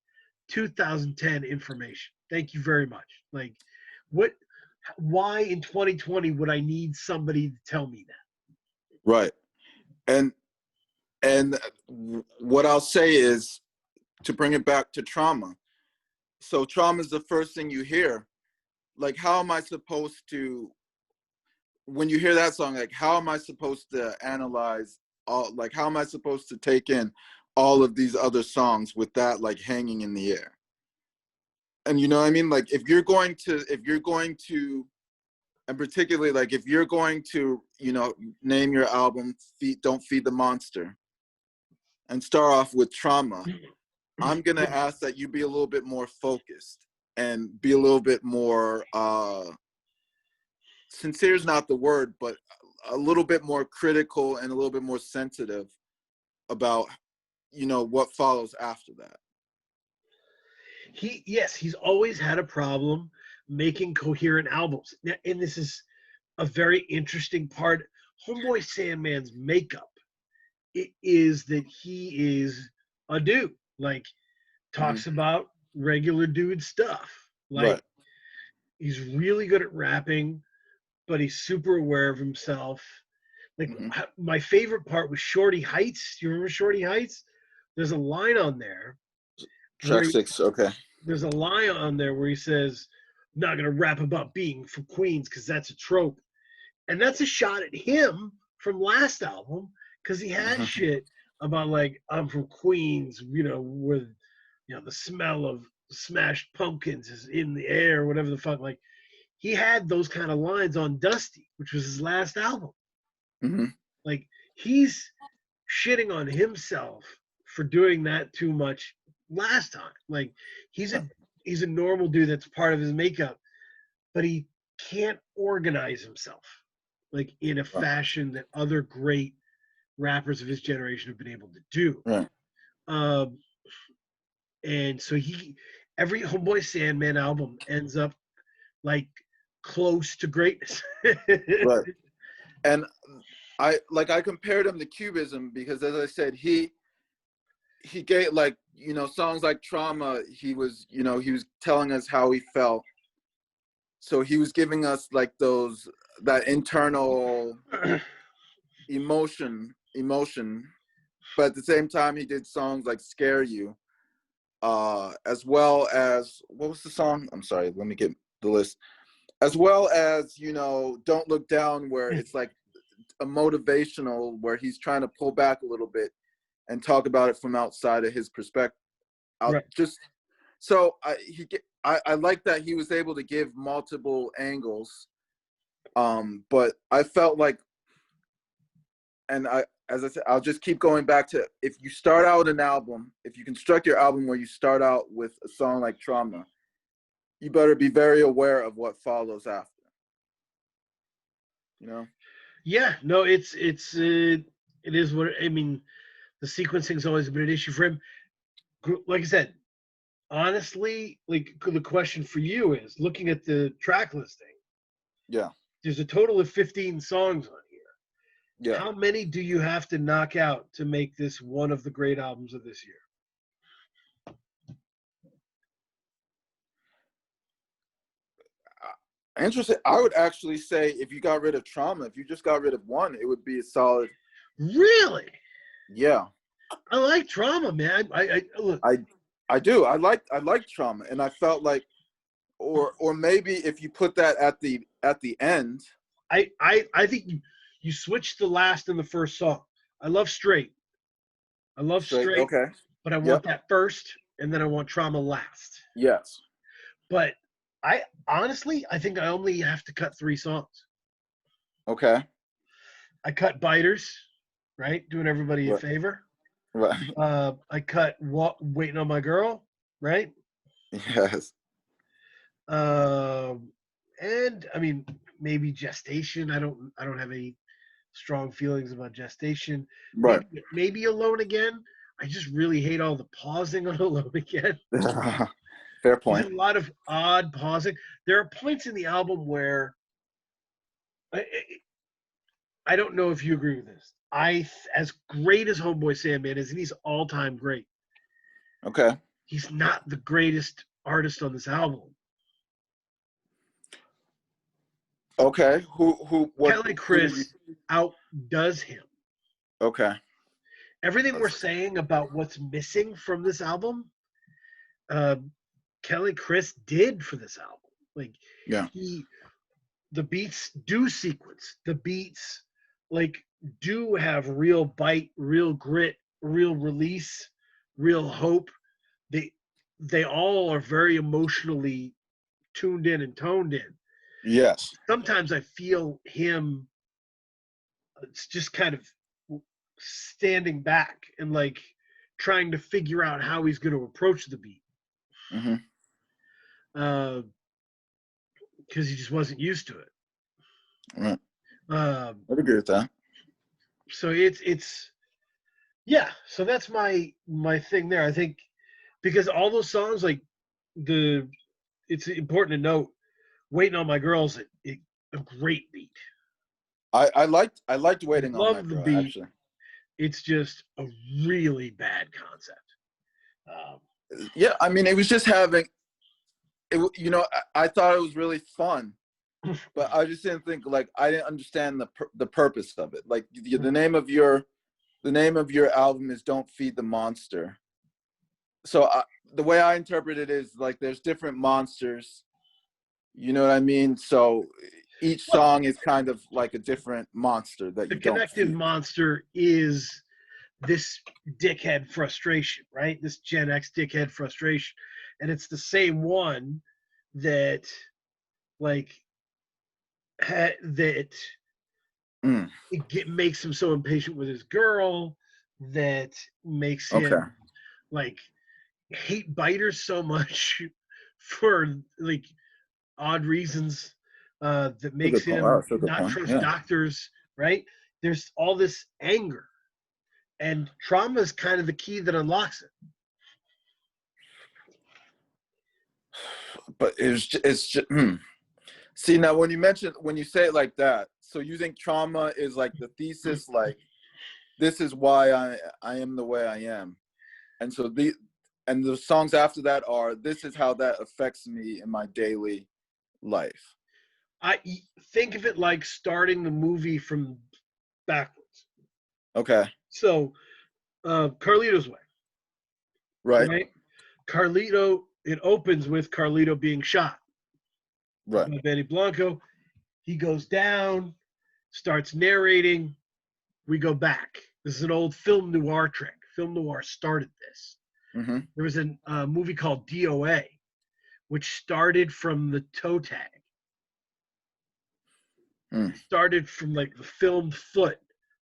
2010 information. Thank you very much. Like, why in 2020 would I need somebody to tell me that? Right. And what I'll say is, to bring it back to Trauma. So Trauma is the first thing you hear. Like, how am I supposed to, when you hear that song, like, how am I supposed to analyze all, like, how am I supposed to take in all of these other songs with that, like, hanging in the air? And you know what I mean? Like, if you're going to, and particularly, like, if you're going to, you know, name your album Don't Feed the Monster and start off with Trauma, I'm going to ask that you be a little bit more focused and be a little bit more, sincere is not the word, but a little bit more critical and a little bit more sensitive about, you know, what follows after that. He's always had a problem making coherent albums. Now, and this is a very interesting part. Homeboy Sandman's makeup, it is that he is a dude. Like, talks about regular dude stuff. Like, Right. he's really good at rapping, but he's super aware of himself. Like, my favorite part was Shorty Heights. Do you remember Shorty Heights? There's a line on there. Track 6, okay. There's a line on there where he says, I'm not going to rap about being from Queens because that's a trope. And that's a shot at him from last album, because he had shit about, like, I'm from Queens, you know, where, you know, the smell of smashed pumpkins is in the air, whatever the fuck. Like, he had those kind of lines on Dusty, which was his last album. Like, he's shitting on himself for doing that too much last time. Like, he's a normal dude that's part of his makeup, but he can't organize himself, like, in a fashion that other great rappers of his generation have been able to do. Right. And so every Homeboy Sandman album ends up, like, close to greatness. Right. And I compared him to Cubism because, as I said, he gave, like, you know, songs like Trauma, he was telling us how he felt. So he was giving us like that internal emotion, but at the same time he did songs like Scare You, as well as, what was the song? I'm sorry, let me get the list. As well as, you know, Don't Look Down, where it's like a motivational, where he's trying to pull back a little bit and talk about it from outside of his perspective. Right. So I like that he was able to give multiple angles, but I felt like, and as I said, I'll just keep going back to, if you start out an album, if you construct your album where you start out with a song like Trauma, you better be very aware of what follows after. You know? Yeah, no, it is what I mean. The sequencing's always been an issue for him. Like I said, honestly, like the question for you is, looking at the track listing, Yeah. there's a total of 15 songs on here. Yeah. How many do you have to knock out to make this one of the great albums of this year? Interesting. I would actually say, if you got rid of Trauma, if you just got rid of one, it would be a solid. Really? Yeah. I like Trauma, man. I look. I do. I like Trauma, and I felt like, or maybe if you put that at the end. I think you switch the last and the first song. I love Straight. I love Straight. Okay. But I want that first, and then I want Trauma last. Yes. But I honestly, I think I only have to cut 3 songs. Okay. I cut Biters, right? Doing everybody a favor. Right. I cut Waiting on My Girl, right? Yes. And I mean, maybe Gestation. I don't have any strong feelings about Gestation. Right. Maybe Alone Again. I just really hate all the pausing on Alone Again. Fair point. There's a lot of odd pausing. There are points in the album where I don't know if you agree with this. As great as Homeboy Sandman is, and he's all-time great. Okay. He's not the greatest artist on this album. Okay. What? Kelly Chris outdoes him. Okay. Everything we're saying about what's missing from this album, Kelly Chris did for this album. Like, yeah, the beats do sequence. The beats like do have real bite, real grit, real release, real hope. They all are very emotionally tuned in and toned in. Yes. Sometimes I feel him, it's just kind of standing back and like trying to figure out how he's going to approach the beat. Mm-hmm. Because he just wasn't used to it. Right. I'd agree with that. So it's yeah. So that's my thing there. I think because all those songs, like it's important to note, Waiting on My Girl's a great beat. I liked Waiting on My Love the Girl, beat. actually. It's just a really bad concept. Yeah, I mean, it was just having it. You know, I thought it was really fun, but I just didn't think, like, I didn't understand the purpose of it. Like, the name of your album is "Don't Feed the Monster." So the way I interpret it is like there's different monsters. You know what I mean? So each song is kind of like a different monster that you don't feed. The connective monster is this dickhead frustration, right? This Gen X dickhead frustration. And it's the same one that, like, that it makes him so impatient with his girl, that makes him, like, hate biters so much for, like, odd reasons, that makes him not trust doctors, right? There's all this anger. And Trauma is kind of the key that unlocks it. But it's just See, now when you say it like that, so you think Trauma is like the thesis, like this is why I am the way I am, and so the songs after that are, this is how that affects me in my daily life. I think of it like starting the movie from backwards. Okay. So, Carlito's Way, Right. right? Carlito. It opens with Carlito being shot Right. by Benny Blanco. He goes down, starts narrating. We go back. This is an old film noir trick. Film noir started this. Mm-hmm. There was a movie called DOA, which started from the toe tag. Mm. It started from like the filmed foot,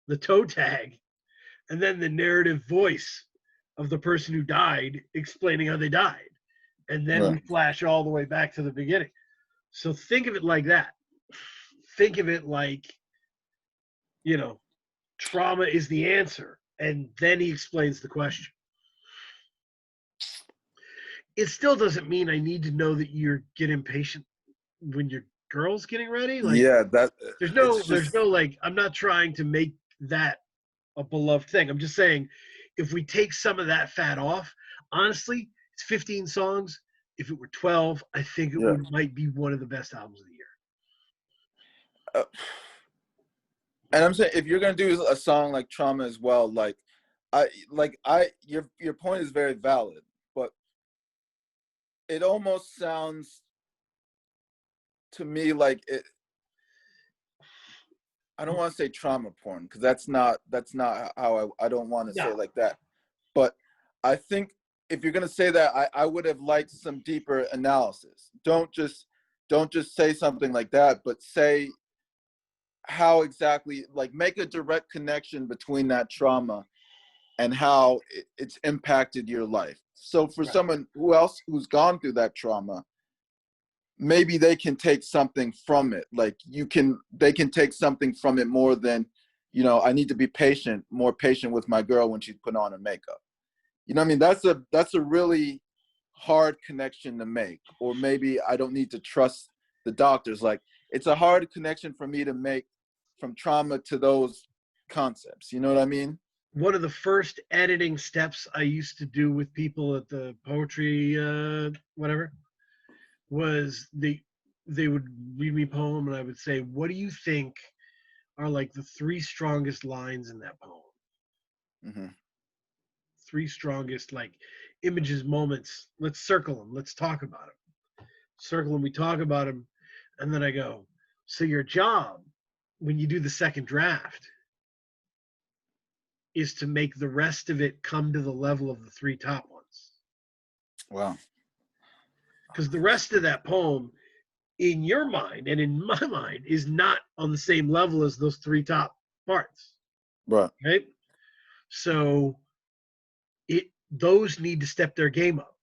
the toe tag, and then the narrative voice of the person who died explaining how they died. And then we Right. flash all the way back to the beginning. So think of it like that. Think of it like, you know, trauma is the answer. And then he explains the question. It still doesn't mean I need to know that you're getting impatient when your girl's getting ready. Like Yeah, that it's there's just no like I'm not trying to make that a beloved thing. I'm just saying if we take some of that fat off, honestly, it's 15 songs. If it were 12, I think it yeah. would might be one of the best albums of the year. Uh, and I'm saying if you're gonna do a song like Trauma as well, your point is very valid, but it almost sounds to me like it. I don't want to say trauma porn because that's not how I don't want to say No, it like that. But I think if you're gonna say that, I would have liked some deeper analysis. Don't just say something like that, but say how exactly, like, make a direct connection between that trauma and how it's impacted your life. So for right, someone who's gone through that trauma, maybe they can take something from it. Like they can take something from it more than, I need to be more patient with my girl when she's put on her makeup. You know what I mean? That's a really hard connection to make. Or maybe I don't need to trust the doctors. Like, it's a hard connection for me to make from trauma to those concepts. You know what I mean? one of the first editing steps I used to do with people at the poetry whatever was they would read me a poem and I would say, what do you think are like the three strongest lines in that poem? Mm-hmm. Three strongest like images, moments. Let's circle them. Let's talk about them. Circle them. We talk about them, and then I go. So your job when you do the second draft is to make the rest of it come to the level of the three top ones. Wow. Because the rest of that poem, in your mind and in my mind, is not on the same level as those three top parts. Right. Right? So those need to step their game up.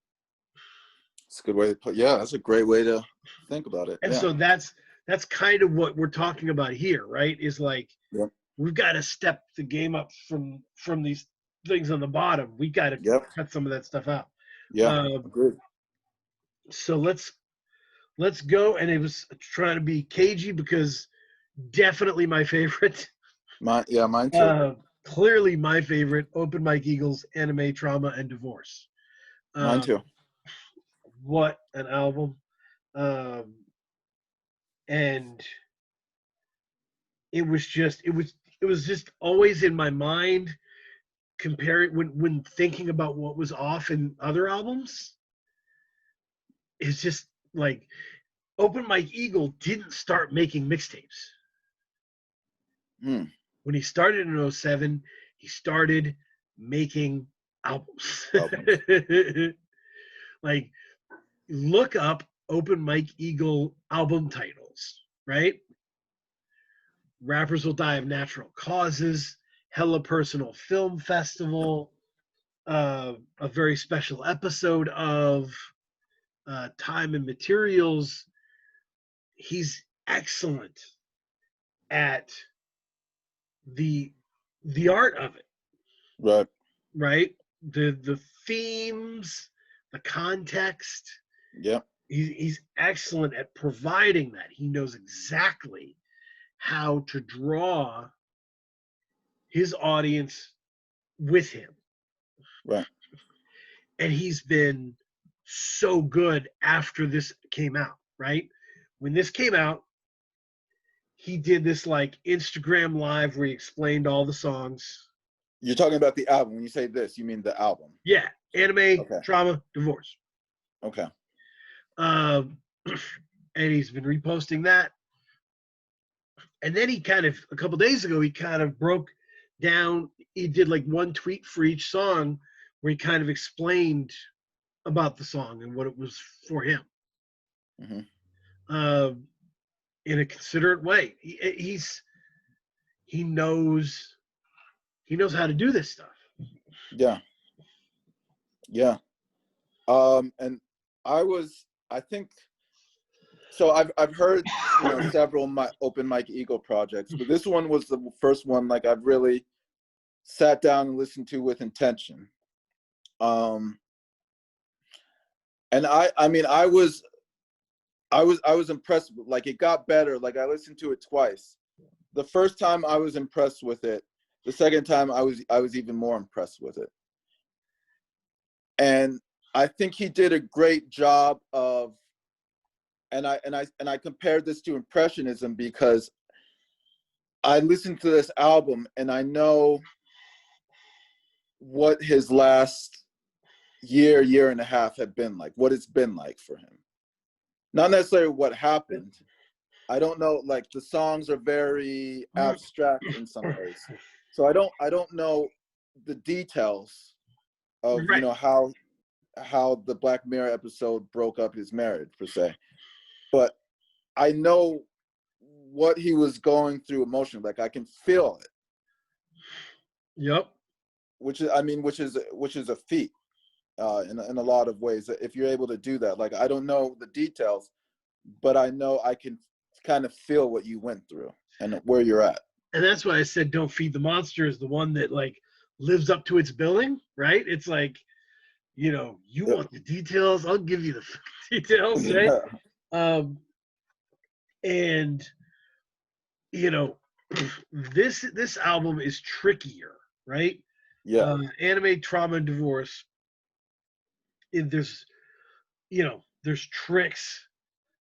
It's a good way to put. Yeah, that's a great way to think about it. And Yeah. so that's kind of what we're talking about here, right? Is like Yep. we've got to step the game up from these things on the bottom. We got to Yep. cut some of that stuff out. Yeah. Agreed. So let's go. And it was trying to be cagey because definitely my favorite. Mine too. Clearly my favorite. Open Mike Eagles, Anime, Trauma, and Divorce. Mine Um, too. what an album! Um, and it was just always in my mind comparing when thinking about what was off in other albums. It's just like Open Mike Eagle didn't start making mixtapes. Mm. When he started in 07, he started making albums. Albums. Like look up Open Mike Eagle album titles, right? Rappers Will Die of Natural Causes, Hella Personal Film Festival, a very special episode of Time and Materials. He's excellent at the art of it, Right. right? The themes, the context. Yep. He's excellent at providing that. He knows exactly how to draw his audience with him. Right. And he's been so good after this came out, right? when this came out, he did this like Instagram live where he explained all the songs. You're talking about the album. When you say this, you mean the album? Yeah, Anime, Okay. Trauma, Divorce. Okay. And he's been reposting that. And then he kind of, a couple days ago, he kind of broke down. He did like one tweet for each song where he kind of explained about the song and what it was for him. Mm-hmm. In a considerate way. He knows how to do this stuff. Yeah. Yeah. And I think so I've heard several open mic Eagle projects, but this one was the first one like I've really sat down and listened to with intention. And I was impressed. Like it got better. Like I listened to it twice. The first time I was impressed with it. The second time I was even more impressed with it. And I think he did a great job of, and I compared this to Impressionism because I listened to this album and I know what his last year and a half had been like, what it's been like for him. Not necessarily what happened. I don't know, like the songs are very abstract in some ways. So I don't know the details of, Right. How the Black Mirror episode broke up his marriage per se. But I know what he was going through emotionally. Like I can feel it. Yep. Which is a feat in a lot of ways. If you're able to do that, like I don't know the details, but I know I can kind of feel what you went through and where you're at. And that's why I said "Don't Feed the Monster" is the one that like lives up to its billing, right? It's like, you want the details, I'll give you the details, right? Yeah. And this album is trickier, right? Yeah. Anime, Trauma, and Divorce. There's tricks.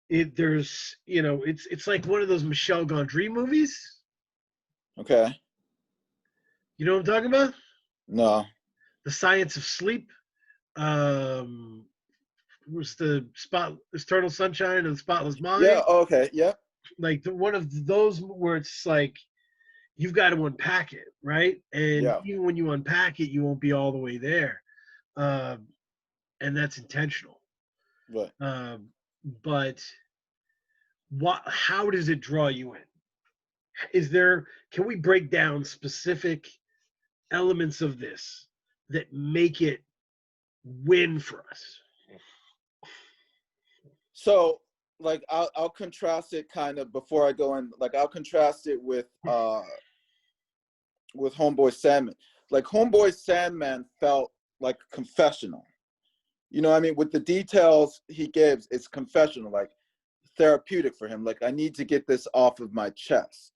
It's like one of those Michel Gondry movies. Okay. You know what I'm talking about? No. The Science of Sleep. Was the Eternal Sunshine of the Spotless Mind? Yeah. Okay. Yeah. Like one of those where it's like you've got to unpack it, right? And even when you unpack it, you won't be all the way there, and that's intentional. Right. But how does it draw you in? Can we break down specific elements of this that make it win for us? So like I'll contrast it kind of before I go in. Like I'll contrast it with Homeboy Sandman. Like Homeboy Sandman felt like confessional. You know what I mean? With the details he gives, it's confessional, like therapeutic for him. Like I need to get this off of my chest.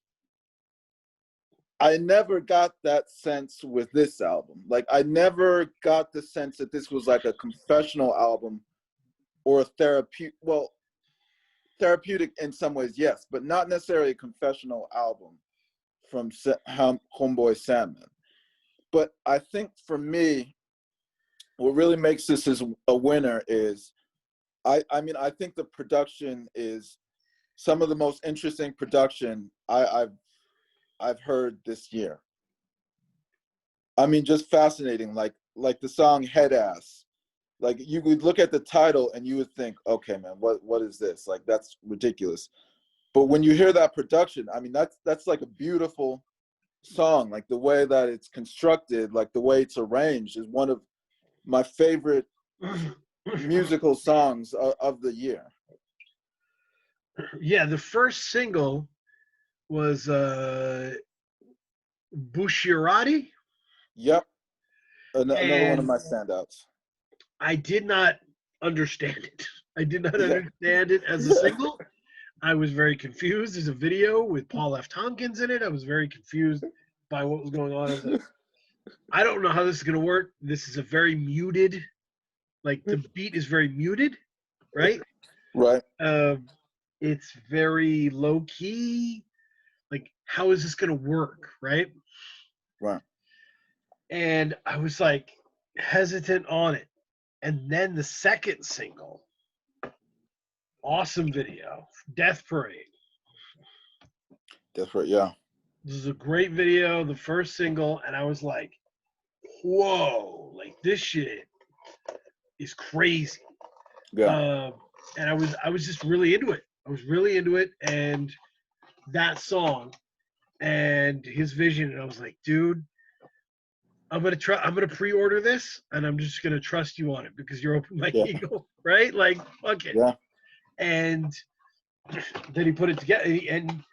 I never got that sense with this album. Like I never got the sense that this was like a confessional album or a therapeutic in some ways, yes, but not necessarily a confessional album from Homeboy Sandman. But I think for me, what really makes this as a winner is, I think the production is some of the most interesting production I've heard this year. I mean, just fascinating. Like the song "Head Ass." Like you would look at the title and you would think, okay, man, what is this? Like that's ridiculous. But when you hear that production, I mean, that's like a beautiful song. Like the way that it's constructed, like the way it's arranged, is one of my favorite musical songs of the year. Yeah, the first single was Bushirati. Yep. Another one of my standouts. I did not understand it. I did not understand it as a single. I was very confused. There's a video with Paul F. Tompkins in it. I was very confused by what was going on. I was like, I don't know how this is going to work. This is a very muted, like the beat is very muted, right? Right. It's very low key. Like, how is this gonna work, right? Right. And I was like hesitant on it. And then the second single, awesome video, Death Parade. That's right. Yeah. This is a great video, the first single, and I was like, whoa, like this shit is crazy. Yeah. And I was just really into it. I was really into it, and that song and his vision, and I was like, dude, I'm gonna pre-order this, and I'm just gonna trust you on it because you're Open Mike Yeah. Eagle, right? Like, fuck it. Yeah. And then he put it together, and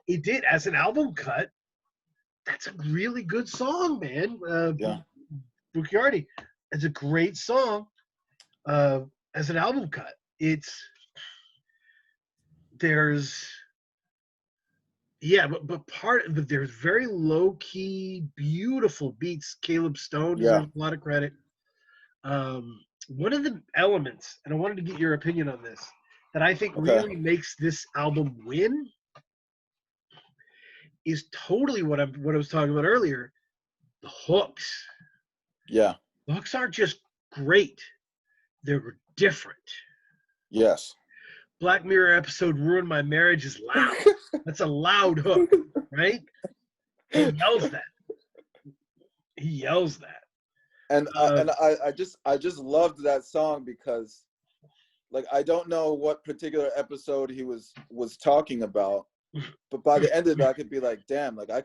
he did as an album cut. That's a really good song, man. Yeah. Bucciardi, it's a great song. As an album cut, there's but there's very low key, beautiful beats. Caleb Stone Yeah. deserves a lot of credit. One of the elements, and I wanted to get your opinion on this, that I think Okay. really makes this album win is totally what I was talking about earlier. The hooks. Yeah. The hooks aren't just great; they're different. Yes. Black Mirror episode "Ruined My Marriage" is loud. That's a loud hook, right? He yells that. He yells that. And I just loved that song because, like, I don't know what particular episode he was talking about, but by the end of it, I could be like, damn, like I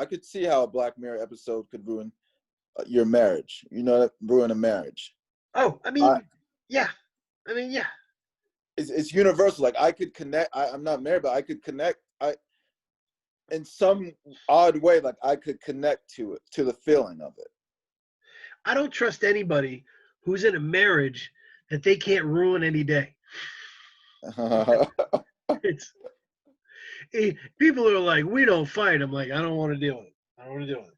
could see how a Black Mirror episode could ruin your marriage. You know, ruin a marriage. Oh, I mean, yeah. I mean, yeah. It's universal. Like I could connect. I'm not married, but I could connect. In some odd way, like I could connect to it, to the feeling of it. I don't trust anybody who's in a marriage that they can't ruin any day. People are like, we don't fight. I'm like, I don't want to deal with it. I don't want to deal with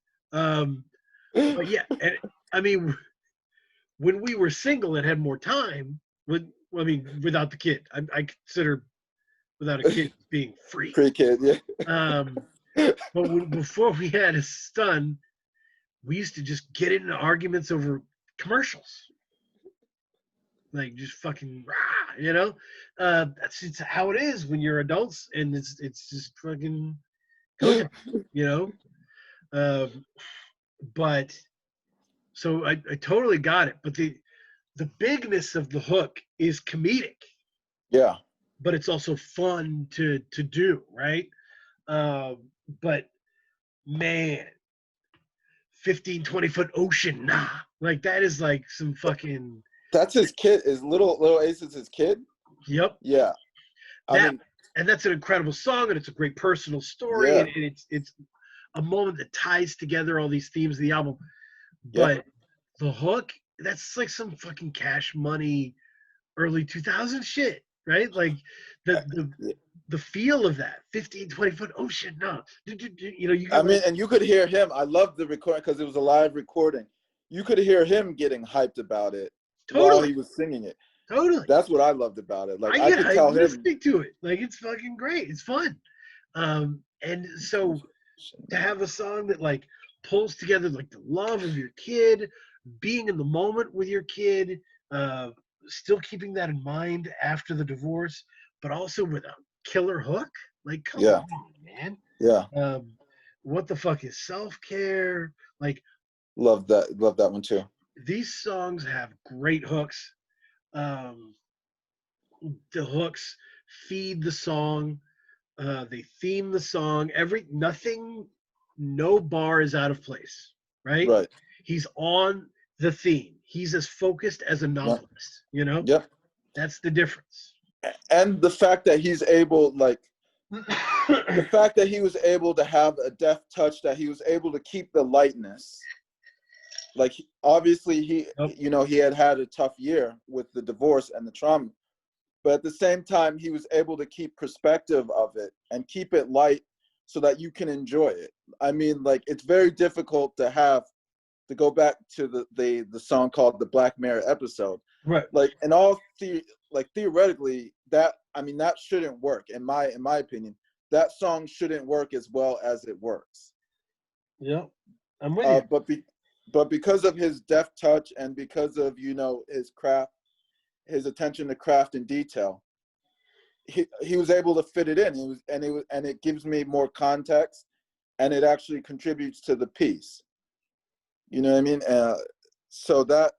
it. But yeah, and I mean, when we were single and had more time, without the kid, I consider without a kid being free. Pre-kid, yeah. But before we had a son, we used to just get into arguments over commercials. Like just fucking rah, you know? It's how it is when you're adults, and it's just fucking go time, you know? But so I totally got it. But the bigness of the hook is comedic. Yeah. But it's also fun to do, right? But man, 15, 20-foot ocean, nah. Like that is like some fucking. That's his kid. Is Little Ace is his kid? Yep. Yeah. And that's an incredible song, and it's a great personal story, Yeah. and it's a moment that ties together all these themes of the album. But the hook, that's like some fucking Cash Money, early 2000s shit, right? Like the feel of that 15, 20-foot ocean. No, you know, and you could hear him. I loved the recording because it was a live recording. You could hear him getting hyped about it while he was singing it. Totally. That's what I loved about it. Like I could tell him listening to it. Like it's fucking great. It's fun. And so to have a song that like pulls together like the love of your kid, being in the moment with your kid, still keeping that in mind after the divorce, but also with a killer hook. Like, come on, man. Yeah. What the fuck is self-care? Like, love that one too. These songs have great hooks. The hooks feed the song. They theme the song. No bar is out of place, right? Right. He's on the theme. He's as focused as a novelist, you know? Yep. That's the difference. And the fact that he's able, like, the fact that he was able to have a deft touch, that he was able to keep the lightness. Like, obviously, he had a tough year with the divorce and the trauma. But at the same time, he was able to keep perspective of it and keep it light so that you can enjoy it. I mean, like, it's very difficult to go back to the song called the Black Mirror episode. Right. Like, theoretically, that I mean, that shouldn't work in my opinion. That song shouldn't work as well as it works. Yeah, I'm with you. But because of his deft touch and because of, you know, his craft, his attention to craft and detail, he was able to fit it in. And it gives me more context, and it actually contributes to the piece. You know what I mean? So that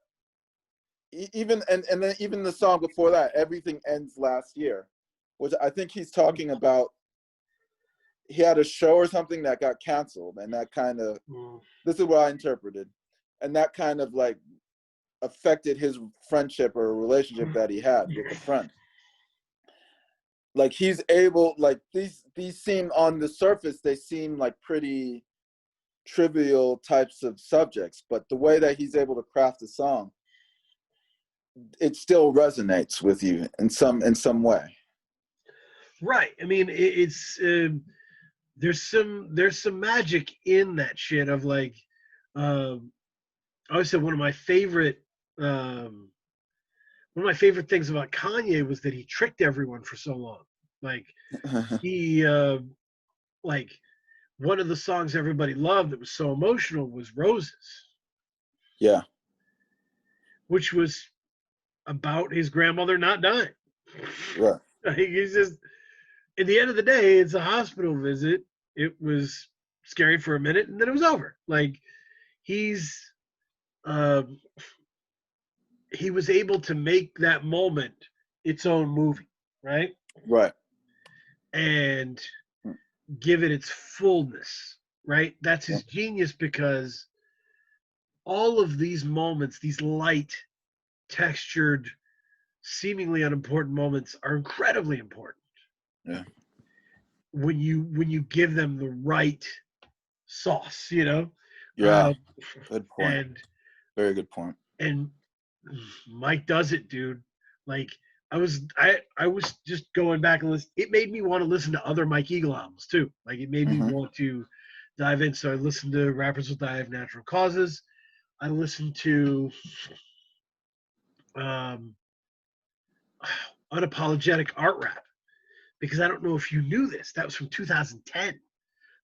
even and then even the song before that, Everything Ends Last Year, which I think he's talking about. He had a show or something that got canceled, and that kind of this is what I interpreted, and that kind of like affected his friendship or relationship that he had with a friend. Like he's able, like these seem on the surface, they seem like pretty trivial types of subjects, but the way that he's able to craft a song, it still resonates with you in some way. Right. I mean, it's there's some magic in that shit of like, I always said one of my favorite things about Kanye was that he tricked everyone for so long. Like he like one of the songs everybody loved that was so emotional was Roses. Yeah. Which was about his grandmother not dying. Right. He's just, at the end of the day, it's a hospital visit. It was scary for a minute, and then it was over. Like he's, he was able to make that moment its own movie, right? Right. And give it its fullness, right? That's his genius, because all of these moments, these light, textured, seemingly unimportant moments are incredibly important. Yeah. When you give them the right sauce, you know. Yeah. Good point. And very good point. And Mike does it, dude. Like I was just going back and listen. It made me want to listen to other Mike Eagle albums too. Like it made me want to dive in. So I listened to Rappers Will Die of Natural Causes. I listened to Unapologetic Art Rap, because I don't know if you knew this. That was from 2010.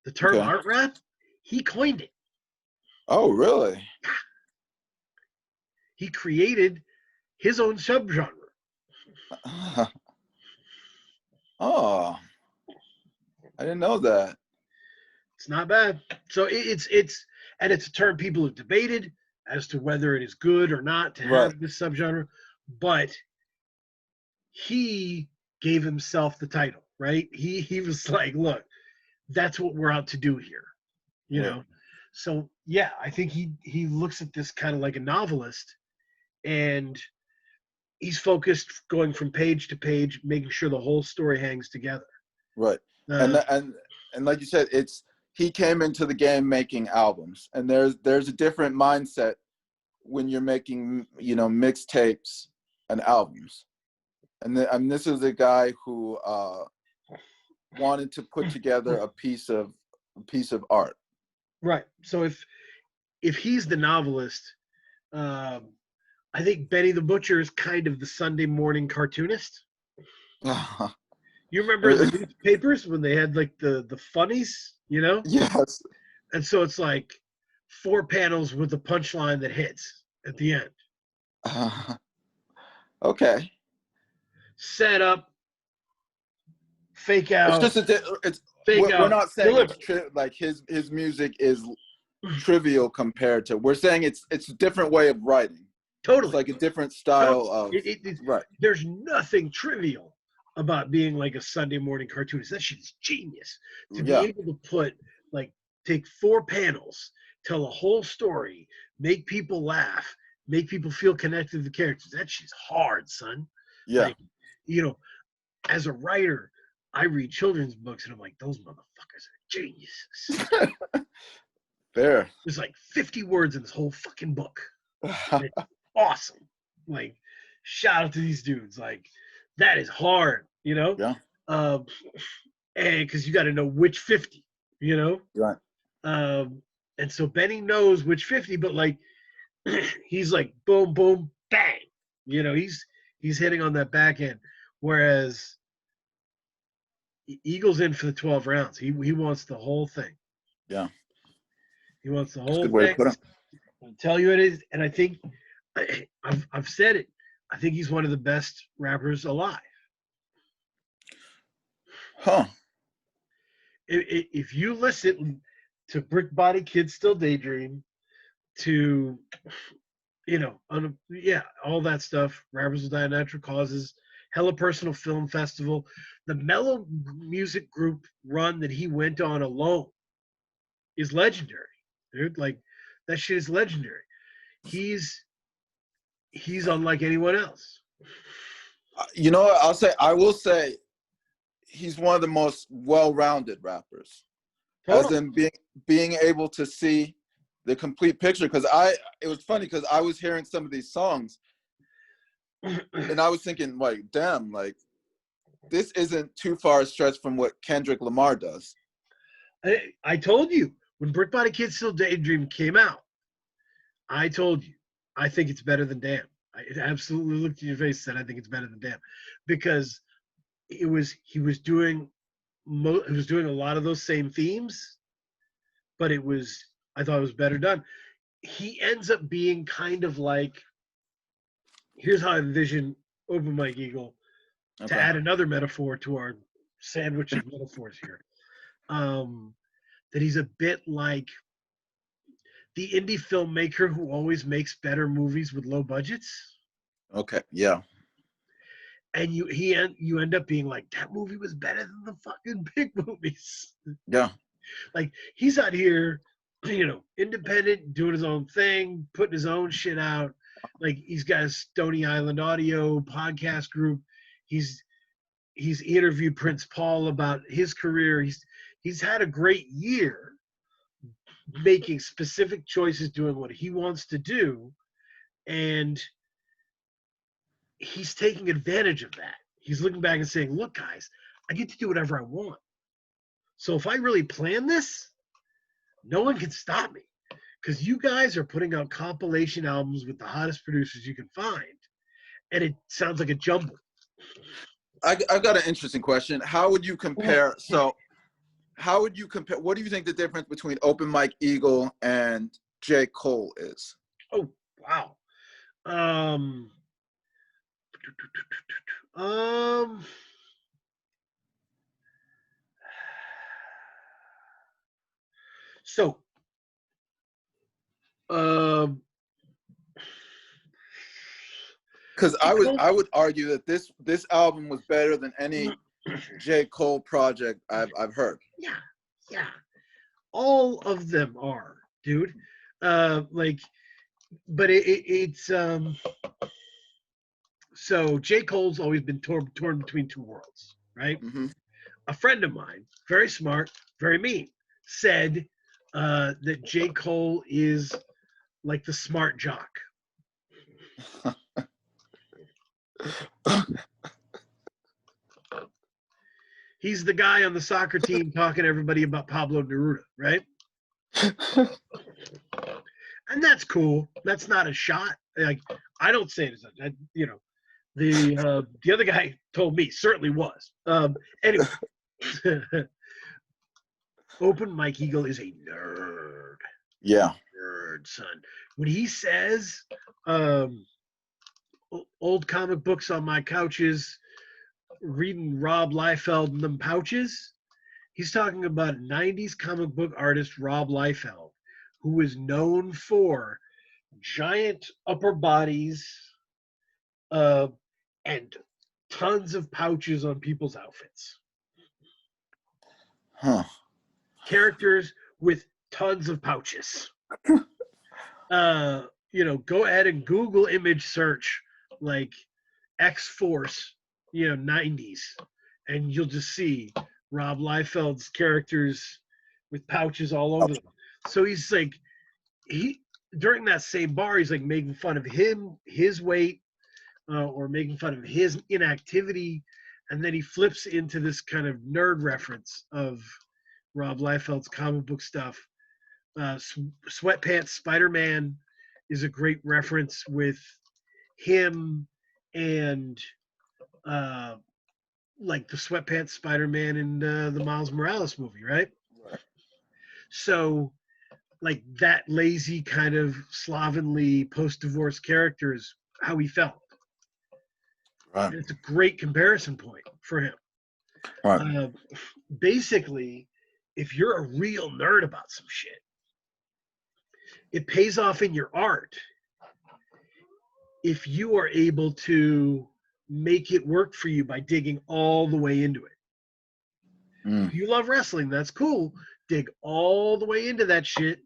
The term art rap, he coined it. Oh, really? He created his own subgenre. Oh, I didn't know that. It's not bad. So it's and it's a term people have debated as to whether it is good or not to have this subgenre, but he gave himself the title, right? He was like, look, that's what we're out to do here, you know. So yeah, I think he looks at this kind of like a novelist, and he's focused going from page to page, making sure the whole story hangs together. Right. And like you said, he came into the game making albums, and there's a different mindset when you're making, you know, mixtapes and albums. And this is a guy who wanted to put together a piece of art. Right. So if he's the novelist, I think Benny the Butcher is kind of the Sunday morning cartoonist. You remember the newspapers when they had like the funnies, you know? Yes. And so it's like 4 panels with a punchline that hits at the end. Okay. Set up, fake out. It's just we're not saying like his music is trivial compared to. We're saying it's a different way of writing. Totally. It's like a different style of. Right. There's nothing trivial about being like a Sunday morning cartoonist. That shit is genius. To be able to put like take 4 panels, tell a whole story, make people laugh, make people feel connected to the characters. That shit's hard, son. Yeah. Like, you know, as a writer, I read children's books and I'm like, those motherfuckers are geniuses. Fair. There's like 50 words in this whole fucking book. It's awesome. Like, shout out to these dudes. Like, that is hard, you know? Yeah. And because you got to know which 50, you know? Right. And so Benny knows which 50, but like, he's like, boom, boom, bang. You know, he's hitting on that back end. Whereas Eagle's in for the 12 rounds. He wants the whole thing. Yeah, He wants the that's a whole good way to thing. put it. I'll tell you what it is, and I think I've said it. I think he's one of the best rappers alive. Huh. If you listen to Brick Body Kids Still Daydream, to all that stuff, Rappers Will Die of Natural Causes, Hella Personal Film Festival, the mellow music group run that he went on alone is legendary, dude. Like that shit is legendary. He's unlike anyone else. You know what? I will say he's one of the most well-rounded rappers. As in being able to see the complete picture. Because it was funny because I was hearing some of these songs and I was thinking, like, damn, like this isn't too far a stretch from what Kendrick Lamar does. I told you when Brick Body Kids Still Daydream came out, I told you I think it's better than Damn. I absolutely looked in your face and said I think it's better than Damn, because he was doing a lot of those same themes, but I thought it was better done. He ends up being kind of like, here's how I envision Open Mike Eagle, to add another metaphor to our sandwich of metaphors here. That he's a bit like the indie filmmaker who always makes better movies with low budgets. Okay, yeah. And you end up being like, that movie was better than the fucking big movies. Yeah. Like he's out here, independent, doing his own thing, putting his own shit out. Like he's got a Stony Island Audio podcast group. He's interviewed Prince Paul about his career. He's had a great year making specific choices, doing what he wants to do, and he's taking advantage of that. He's looking back and saying, look, guys, I get to do whatever I want. So if I really plan this, no one can stop me, because you guys are putting out compilation albums with the hottest producers you can find, and it sounds like a jumble. I've got an interesting question. How would you compare? What do you think the difference between Open Mike Eagle and J. Cole is? Oh, wow. So, because I would argue that this album was better than any J. Cole project I've heard. Yeah, all of them are, dude. But it's so J. Cole's always been torn between two worlds, right? Mm-hmm. A friend of mine, very smart, very mean, said that J. Cole is like the smart jock. He's the guy on the soccer team talking to everybody about Pablo Neruda, right? And that's cool. That's not a shot. Like, I don't say it as the other guy told me certainly was. Anyway, Open Mike Eagle is a nerd. Yeah. Nerd, son. When he says old comic books on my couches, reading Rob Liefeld and them pouches, he's talking about 90s comic book artist Rob Liefeld, who is known for giant upper bodies and tons of pouches on people's outfits. Huh. Characters with tons of pouches. Go ahead and Google image search like X-Force, 90s, and you'll just see Rob Liefeld's characters with pouches all over them. So he's like, during that same bar, he's like making fun of his weight, or making fun of his inactivity, and then he flips into this kind of nerd reference of Rob Liefeld's comic book stuff. Sweatpants Spider-Man is a great reference with him and like the sweatpants Spider-Man in the Miles Morales movie, right? Right. So like that lazy kind of slovenly post-divorce character is how he felt. Right. And it's a great comparison point for him. Right. Uh, Basically, if you're a real nerd about some shit, it pays off in your art if you are able to make it work for you by digging all the way into it. Mm. If you love wrestling, that's cool. Dig all the way into that shit,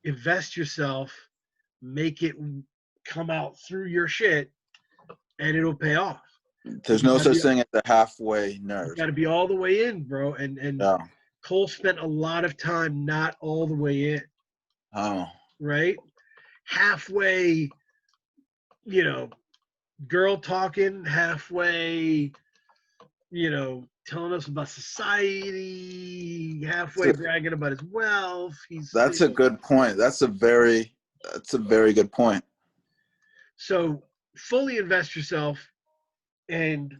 invest yourself, make it come out through your shit, and it'll pay off. But There's no such thing as a halfway you nerd. got to be all the way in, bro. And Yeah. Cole spent a lot of time not all the way in, Oh. right? Halfway, you know, girl talking, halfway, telling us about society, halfway bragging about his wealth. That's a good point. That's a very good point. So fully invest yourself and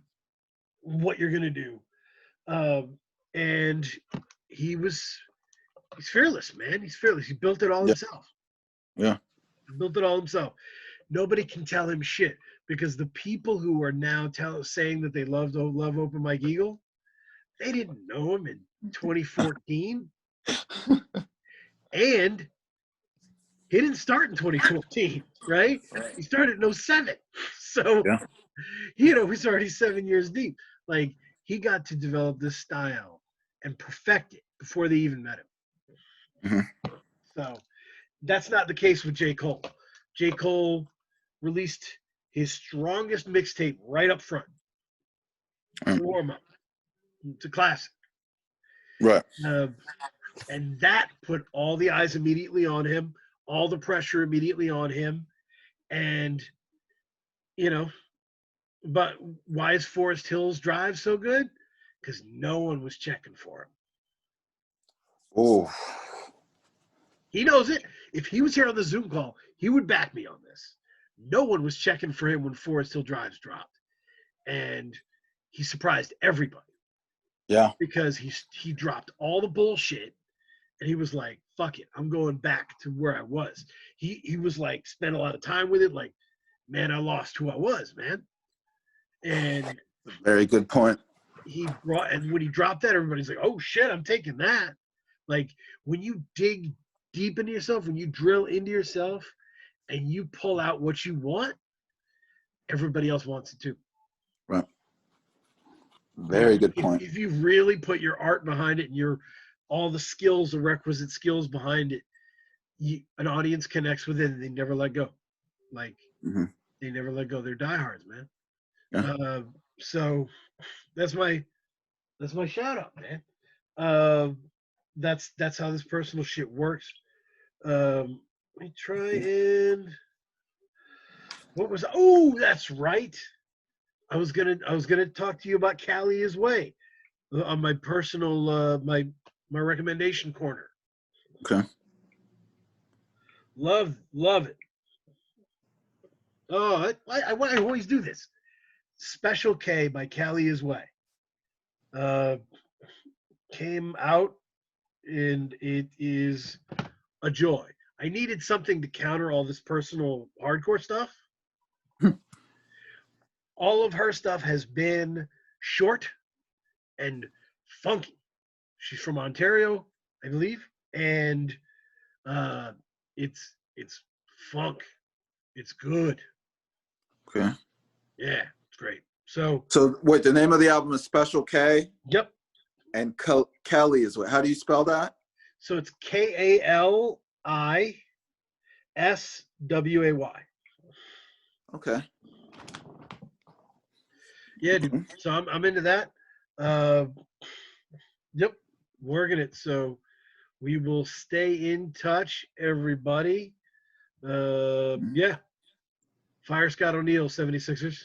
what you're gonna do. And he's fearless, man. He's fearless. He built it all Yeah. himself. Yeah. He built it all himself. Nobody can tell him shit because the people who are now saying that they love Open Mike Eagle, they didn't know him in 2014, and he didn't start in 2014, right? He started in 07. So, Yeah. he's already 7 years deep. Like, he got to develop this style and perfect it before they even met him. Mm-hmm. So, that's not the case with J. Cole. J. Cole released his strongest mixtape right up front. Mm. Warm up. It's a classic. Right. And that put all the eyes immediately on him, all the pressure immediately on him. And, but why is Forest Hills Drive so good? Because no one was checking for him. Oh. He knows it. If he was here on the Zoom call, he would back me on this. No one was checking for him when Forest Hill Drives dropped. And he surprised everybody. Yeah. Because he dropped all the bullshit and he was like, fuck it, I'm going back to where I was. He was like, spent a lot of time with it, like, man, I lost who I was, man. And very good point. And when he dropped that, everybody's like, oh shit, I'm taking that. Like, when you dig deep into yourself, when you drill into yourself and you pull out what you want, everybody else wants it too. Right. Very good point. If you really put your art behind it and all the skills, the requisite skills behind it, an audience connects with it and they never let go. Like, they never let go. They're diehards, man. Yeah. So that's my shout out, man. That's how this personal shit works. Let me try and that's right. I was gonna talk to you about Cali His Way on my personal my recommendation corner. Okay. Love it. Oh, I always do this. Special K by Cali His Way. Came out and it is a joy. I needed something to counter all this personal hardcore stuff. All of her stuff has been short and funky. She's from Ontario, I believe, and it's funk. It's good. Okay. Yeah, it's great. So wait, the name of the album is Special K? Yep. And Kelly is what? How do you spell that? So it's KALISWAY. Okay. Yeah, dude. So I'm into that. Yep, working it. So we will stay in touch, everybody. Yeah. Fire Scott O'Neal, 76ers.